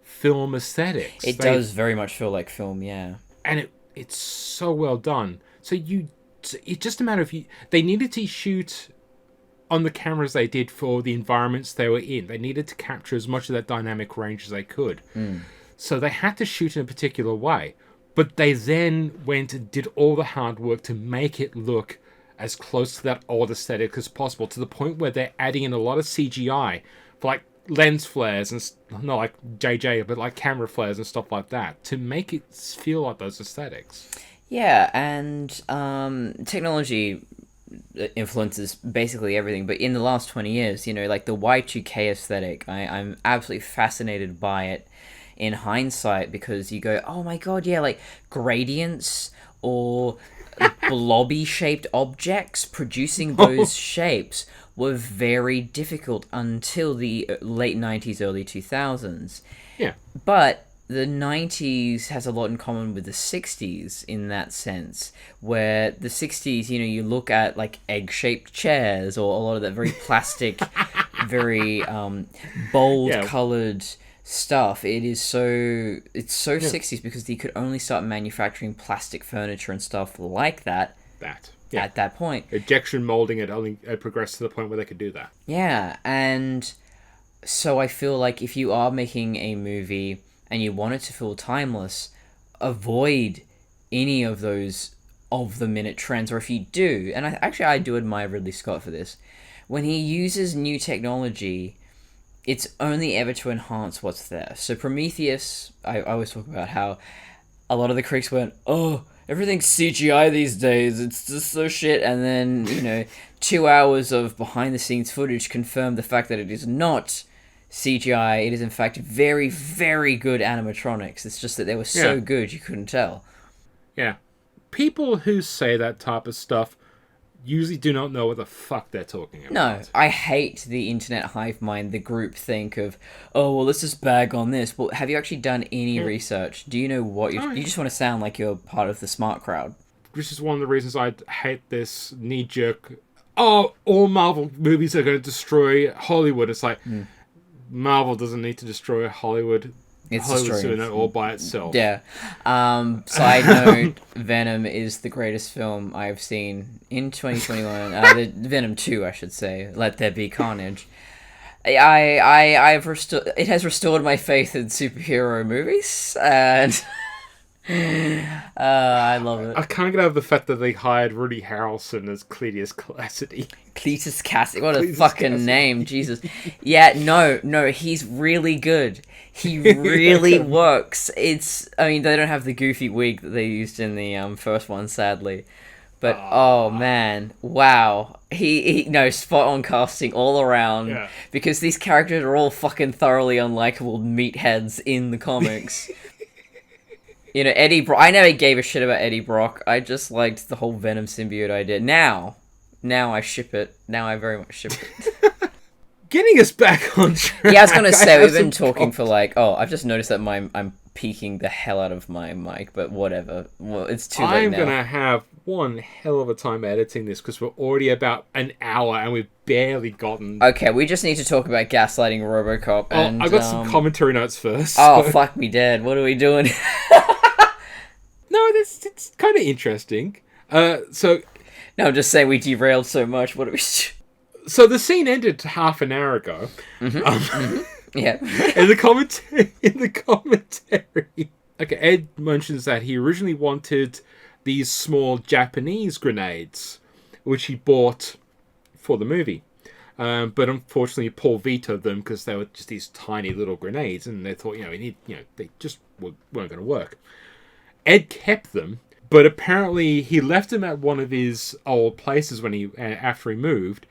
film aesthetics. It does very much feel like film, yeah. And it's so well done. So it's just a matter of they needed to shoot on the cameras they did for the environments they were in. They needed to capture as much of that dynamic range as they could. So they had to shoot in a particular way. But they then went and did all the hard work to make it look as close to that old aesthetic as possible, to the point where they're adding in a lot of CGI for like lens flares and not like JJ, but like camera flares and stuff like that to make it feel like those aesthetics. Yeah, and technology influences basically everything. But in the last 20 years, like the Y2K aesthetic, I'm absolutely fascinated by it in hindsight, because you go, oh my god, yeah, like gradients or blobby shaped objects, producing those shapes were very difficult until the late 90s, early 2000s. Yeah. But the 90s has a lot in common with the 60s in that sense, where the 60s, you look at like egg-shaped chairs, or a lot of that very plastic, very bold-colored stuff. It's so 60s, because they could only start manufacturing plastic furniture and stuff like that. At that point. Injection molding had only progressed to the point where they could do that. Yeah, and so I feel like if you are making a movie and you want it to feel timeless, avoid any of those of-the-minute trends. Or if you do, and I do admire Ridley Scott for this, when he uses new technology, it's only ever to enhance what's there. So Prometheus, I always talk about how a lot of the critics went, oh, everything's CGI these days, it's just so shit. And then, 2 hours of behind-the-scenes footage confirmed the fact that it is not CGI. It is, in fact, very, very good animatronics. It's just that they were so good you couldn't tell. Yeah. People who say that type of stuff usually do not know what the fuck they're talking about. No, I hate the internet hive mind, the group think of, oh, well, let's just bag on this. Well, have you actually done any research? Do you know what you just want to sound like you're part of the smart crowd? Which is one of the reasons I hate this knee-jerk, all Marvel movies are going to destroy Hollywood. It's like, Marvel doesn't need to destroy Hollywood. It's Hollywood's doing it all by itself. Yeah. Side note, Venom is the greatest film I've seen in 2021. The Venom 2, I should say. Let There Be Carnage. It has restored my faith in superhero movies, and I love it. I can't get over the fact that they hired Woody Harrelson as Cletus Cassidy. Cletus Cassidy, what a fucking name, Jesus. Yeah, no, he's really good. He really works. They don't have the goofy wig that they used in the first one, sadly. But, oh man, wow. He spot on casting all around. Yeah. Because these characters are all fucking thoroughly unlikable meatheads in the comics. Eddie Brock. I never gave a shit about Eddie Brock. I just liked the whole Venom symbiote idea. Now I ship it. Now I very much ship it. Getting us back on track. Yeah, I was gonna say we've been talking for I've just noticed that I'm peaking the hell out of my mic, but whatever. Well, it's too late now. I'm gonna have one hell of a time editing this because we're already about an hour and we've barely gotten. Okay, we just need to talk about gaslighting RoboCop. And I got some commentary notes first. Oh, fuck me dead! What are we doing? No, it's kind of interesting. No, I'm just saying we derailed so much. What are we? So the scene ended half an hour ago. Yeah. In the commentary. Okay, Ed mentions that he originally wanted these small Japanese grenades, which he bought for the movie. But unfortunately, Paul vetoed them because they were just these tiny little grenades, and they thought, they just weren't going to work. Ed kept them, but apparently he left them at one of his old places after he moved,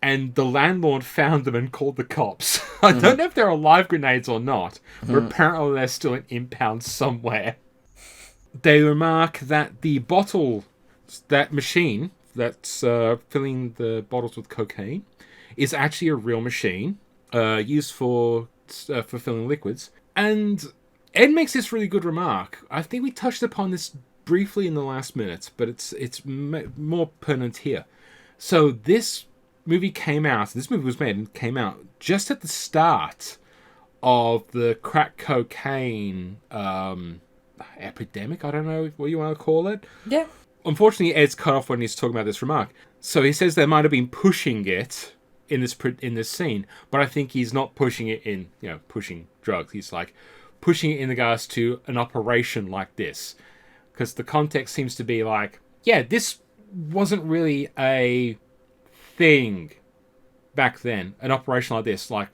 and the landlord found them and called the cops. I don't know if they're live grenades or not, but apparently they're still in impound somewhere. They remark that the bottle, that machine that's filling the bottles with cocaine, is actually a real machine used for filling liquids. And Ed makes this really good remark. I think we touched upon this briefly in the last minute, but it's more pertinent here. So this movie was made and came out just at the start of the crack cocaine epidemic. I don't know what you want to call it. Yeah. Unfortunately, Ed's cut off when he's talking about this remark. So he says they might have been pushing it in this scene, but I think he's not pushing it in, pushing drugs. He's like pushing it in regards to an operation like this. Because the context seems to be like, yeah, this wasn't really a thing back then. An operation like this, like,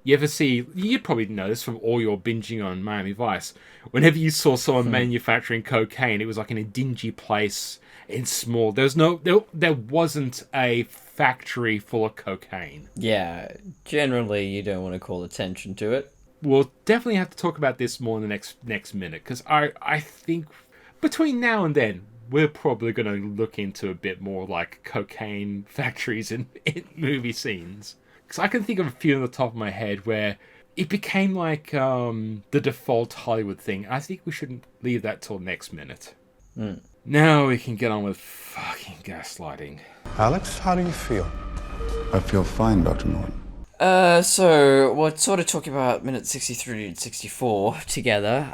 You ever see, you probably know this from all your binging on Miami Vice, whenever you saw someone manufacturing cocaine, it was like in a dingy place, in small, there wasn't a factory full of cocaine. Yeah, generally you don't want to call attention to it. We'll definitely have to talk about this more in the next minute, because I think between now and then, we're probably going to look into a bit more like cocaine factories in movie scenes. Because I can think of a few on the top of my head where it became like the default Hollywood thing. I think we should leave that till next minute. Now we can get on with fucking gaslighting. Alex, how do you feel? I feel fine, Dr. Norton. So we're sort of talking about minute 63 and 64 together.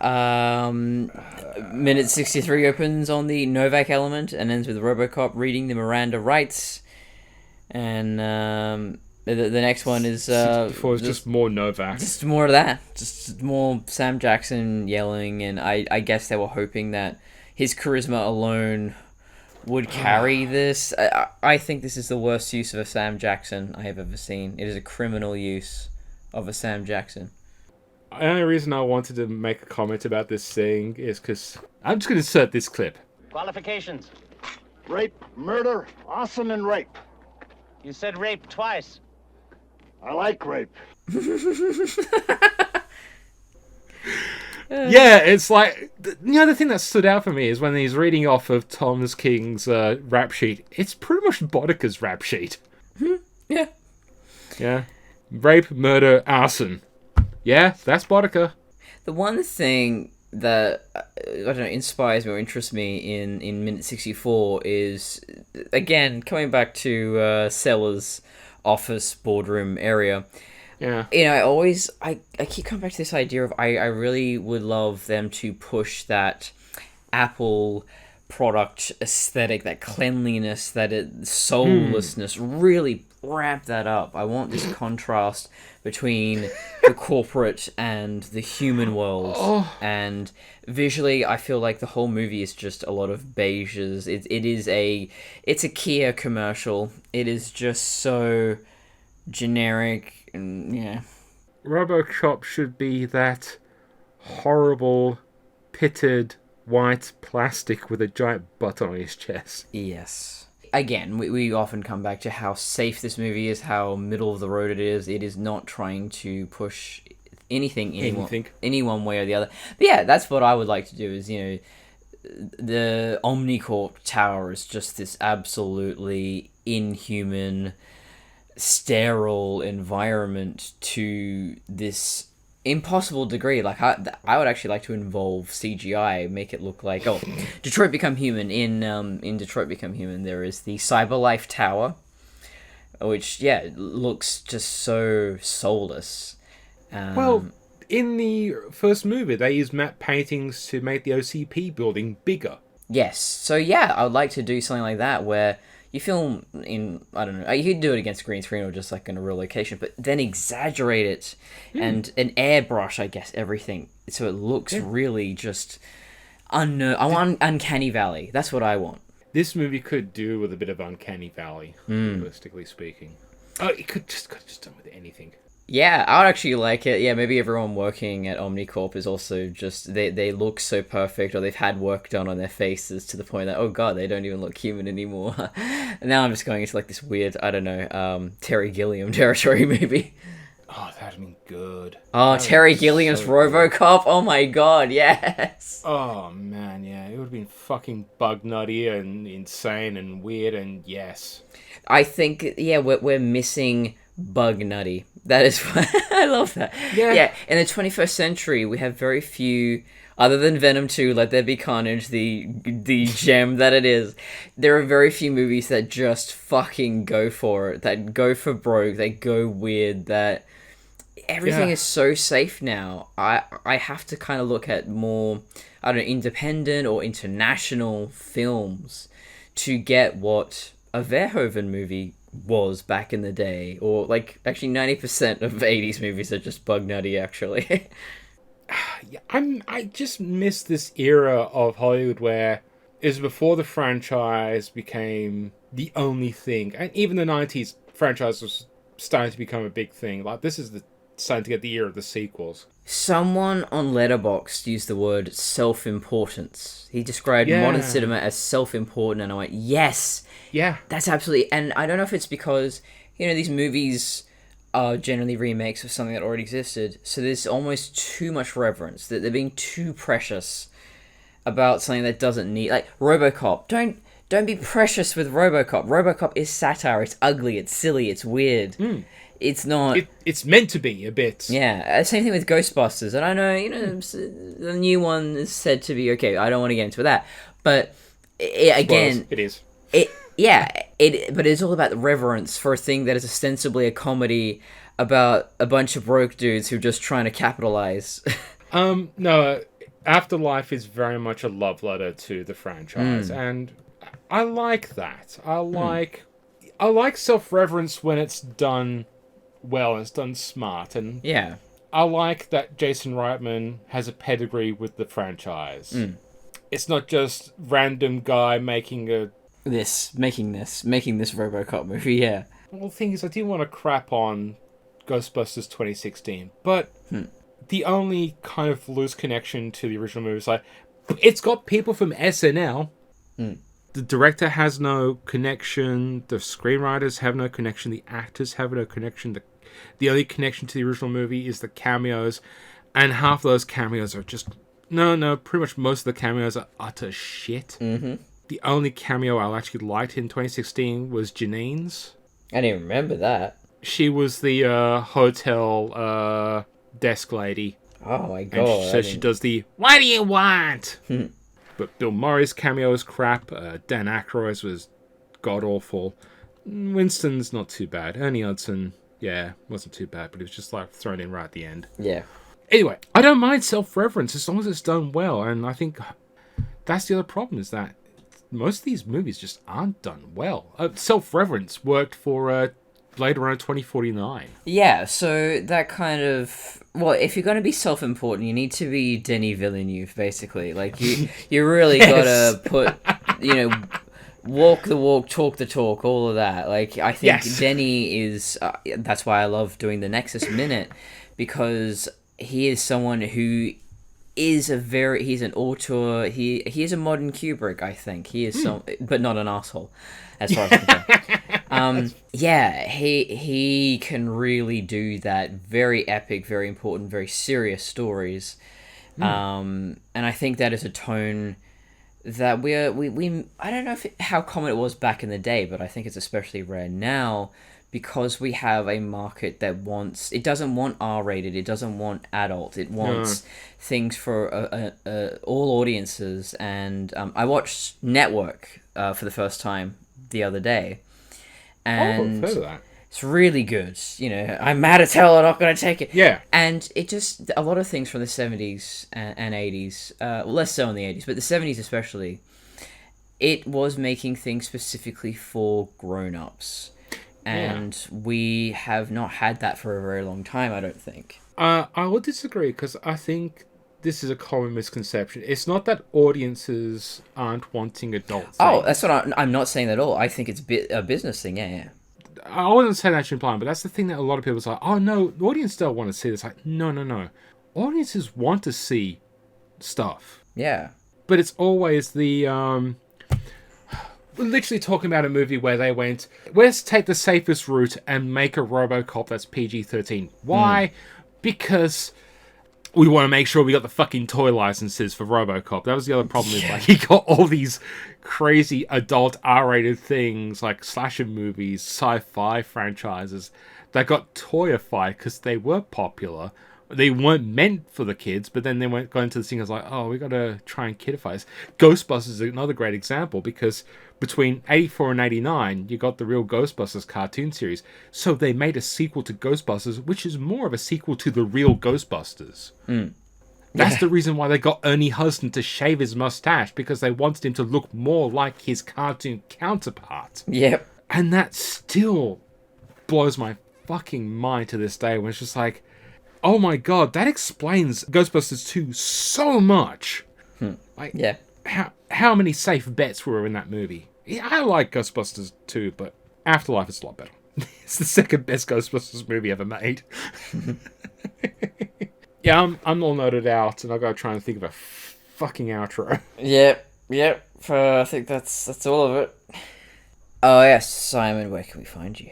Minute 63 opens on the Novak element and ends with RoboCop reading the Miranda rights. And the next one is 64 is just more Novak. Just more of that. Just more Sam Jackson yelling, and I guess they were hoping that his charisma alone would carry this. I think this is the worst use of a Sam Jackson I have ever seen. It is a criminal use of a Sam Jackson. The only reason I wanted to make a comment about this thing is because I'm just going to insert this clip. Qualifications. Rape, murder, arson, and rape. You said rape twice. I like rape. Yeah, it's like, the thing that stood out for me is when he's reading off of Thomas King's rap sheet, it's pretty much Bodica's rap sheet. Yeah. Yeah. Rape, murder, arson. Yeah, that's Bodica. The one thing that, I don't know, inspires me or interests me in minute 64 is, again, coming back to Sellers' office boardroom area. Yeah. You know, I keep coming back to this idea of I really would love them to push that Apple product aesthetic, that cleanliness, that soullessness, really ramp that up. I want this contrast between the corporate and the human world. And visually, I feel like the whole movie is just a lot of beiges. It's a Kia commercial. It is just so generic. And yeah, RoboCop should be that horrible, pitted white plastic with a giant butt on his chest. Yes. Again, we often come back to how safe this movie is, how middle of the road it is. It is not trying to push anything any one way or the other. But yeah, that's what I would like to do is, you know, the Omnicorp Tower is just this absolutely inhuman, sterile environment to this impossible degree. Like I would actually like to involve CGI, make it look like Detroit Become Human. In Detroit Become Human, there is the Cyberlife Tower, which looks just so soulless. Well, in the first movie, they used matte paintings to make the OCP building bigger. Yes, so yeah, I would like to do something like that where you film in, I don't know, you could do it against green screen or just like in a real location, but then exaggerate it and an airbrush, I guess, everything. So it looks really just I want Uncanny Valley. That's what I want. This movie could do with a bit of Uncanny Valley, realistically speaking. Oh, it could just done with anything. Yeah, I would actually like it. Yeah, maybe everyone working at Omnicorp is also just, they look so perfect, or they've had work done on their faces to the point that, oh god, they don't even look human anymore. And now I'm just going into like this weird, I don't know, Terry Gilliam territory maybe. Oh, that'd been good. Oh, Terry Gilliam's so RoboCop. Oh my god, yes. Oh man, yeah, it would have been fucking bug nutty and insane and weird, and yes. I think, yeah, we're missing bug nutty. That is what I love that. Yeah. In the 21st century, we have very few, other than Venom 2, Let There Be Carnage, the gem that it is. There are very few movies that just fucking go for it, that go for broke, that go weird, that everything is so safe now. I have to kind of look at more, I don't know, independent or international films to get what a Verhoeven movie was back in the day, or like actually 90% of 80s movies are just bug nutty actually. I just miss this era of Hollywood where it was before the franchise became the only thing, and even the 90s franchise was starting to become a big thing. Like, this is the starting to get the ear of the sequels. Someone on Letterboxd used the word self-importance. He described modern cinema as self-important, and I went, yes! Yeah. That's absolutely... And I don't know if it's because, these movies are generally remakes of something that already existed, so there's almost too much reverence, that they're being too precious about something that doesn't need... Like, RoboCop. Don't be precious with RoboCop. RoboCop is satire. It's ugly. It's silly. It's weird. It's not... It's meant to be a bit. Yeah, same thing with Ghostbusters. And I know, the new one is said to be okay. I don't want to get into that. But, again... It is. But it's all about the reverence for a thing that is ostensibly a comedy about a bunch of broke dudes who are just trying to capitalize. No, Afterlife is very much a love letter to the franchise, and I like that. I like self-reverence when it's done well and it's done smart, and Yeah. I like that Jason Reitman has a pedigree with the franchise. It's not just random guy making Making this RoboCop movie, yeah. Well, the thing is, I didn't want to crap on Ghostbusters 2016, but the only kind of loose connection to the original movie is like, it's got people from SNL. The director has no connection. The screenwriters have no connection. The actors have no connection. The only connection to the original movie is the cameos, and half those cameos are just... No, pretty much most of the cameos are utter shit. The only cameo I actually liked in 2016 was Janine's. I didn't remember that. She was the hotel desk lady. Oh my And god. so she does the, what do you want? But Bill Murray's cameo was crap. Dan Aykroyd's was god-awful. Winston's not too bad. Ernie Hudson, wasn't too bad, but it was just like thrown in right at the end. Yeah. Anyway, I don't mind self-reference as long as it's done well, and I think that's the other problem, is that most of these movies just aren't done well. Self-reference worked for Blade Runner 2049. Yeah, so that kind of... Well, if you're going to be self-important, you need to be Denis Villeneuve, basically. Like, you really gotta put, walk the walk, talk the talk, all of that. Like, I think Denis is... that's why I love doing the Nexus Minute, because he is someone who is he's an auteur. He is a modern Kubrick, I think. He is but not an asshole, as far as I'm concerned. He can really do that very epic, very important, very serious stories. And I think that is a tone that we I don't know how common it was back in the day, but I think it's especially rare now, because we have a market that it doesn't want R-rated, it doesn't want adult, it wants things for all audiences. And I watched Network for the first time the other day, and I've heard of that. it's really good. I'm mad as hell, I'm not going to take it. Yeah. And it just, a lot of things from the 70s and 80s, less so in the 80s, but the 70s especially, it was making things specifically for grown-ups. And we have not had that for a very long time, I don't think. I would disagree, because I think this is a common misconception. It's not that audiences aren't wanting adult things. Oh, that's what I'm not saying that at all. I think it's a business thing, yeah. I wasn't saying that implying, but that's the thing that a lot of people say, oh no, the audience don't want to see this. Like, no. Audiences want to see stuff. Yeah. But it's always the... We're literally talking about a movie where they went, let's take the safest route and make a RoboCop that's PG-13. Why? Because we want to make sure we got the fucking toy licenses for RoboCop. That was the other problem. Is like, he got all these crazy adult R-rated things, like slasher movies, sci-fi franchises, that got toyified because they were popular. They weren't meant for the kids, but then they went going to the thing as like, oh, we got to try and kidify this. Ghostbusters is another great example, because between 84 and 89, you got the real Ghostbusters cartoon series. So they made a sequel to Ghostbusters, which is more of a sequel to the real Ghostbusters. That's the reason why they got Ernie Hudson to shave his mustache, because they wanted him to look more like his cartoon counterpart. Yep. And that still blows my fucking mind to this day, when it's just like, oh my god, that explains Ghostbusters 2 so much. Like, Yeah. How many safe bets were in that movie? Yeah, I like Ghostbusters 2, but Afterlife is a lot better. It's the second best Ghostbusters movie ever made. Yeah, I'm all noted out, and I gotta try and think of a fucking outro. Yep. I think that's all of it. Oh yes, Simon, where can we find you?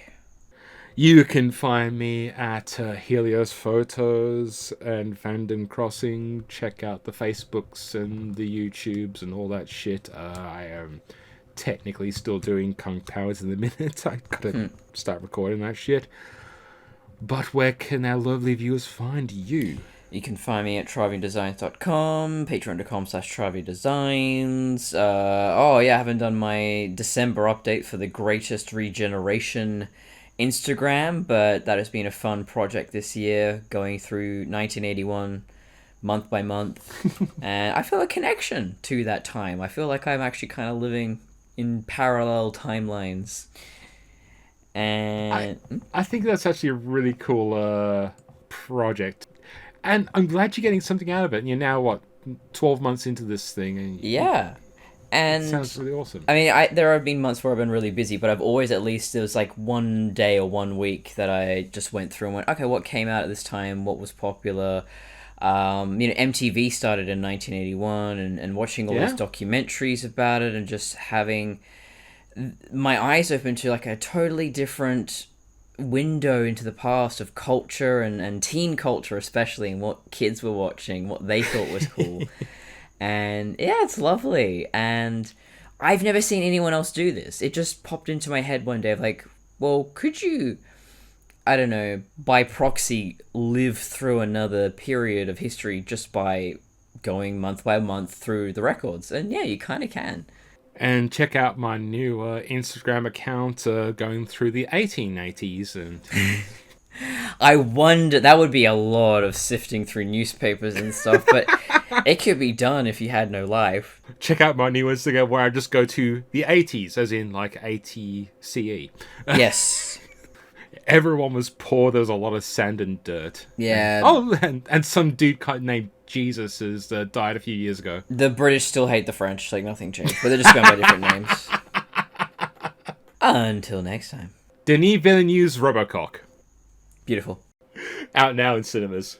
You can find me at Helios Photos and Fandom Crossing. Check out the Facebooks and the YouTubes and all that shit. I am technically still doing Kung Powers in the minute. I gotta start recording that shit. But where can our lovely viewers find you? You can find me at traviandesigns.com, patreon.com/traviandesigns. I haven't done my December update for the Greatest Regeneration Instagram, but that has been a fun project this year, going through 1981 month by month. And I feel a connection to that time. I feel like I'm actually kind of living in parallel timelines. And I think that's actually a really cool project. And I'm glad you're getting something out of it. And you're now, 12 months into this thing? And yeah. And it sounds really awesome. I mean, there have been months where I've been really busy, but I've always at least, there was like one day or 1 week that I just went through and went, okay, what came out at this time? What was popular? MTV started in 1981 and watching all these documentaries about it and just having my eyes open to like a totally different window into the past of culture and teen culture especially, and what kids were watching, what they thought was cool. And yeah, it's lovely. And I've never seen anyone else do this. It just popped into my head one day of like, well, could you, I don't know, by proxy, live through another period of history just by going month by month through the records? And yeah, you kind of can. And check out my new Instagram account going through the 1880s. And I wonder, that would be a lot of sifting through newspapers and stuff, but it could be done if you had no life. check out my new Instagram where I just go to the 80s, as in like 80 CE. Yes. Everyone was poor. There was a lot of sand and dirt. Yeah. And some dude named Jesus has died a few years ago. The British still hate the French, like nothing changed, but they're just going by different names. Until next time. Denis Villeneuve's Robocock. Beautiful. Out now in cinemas.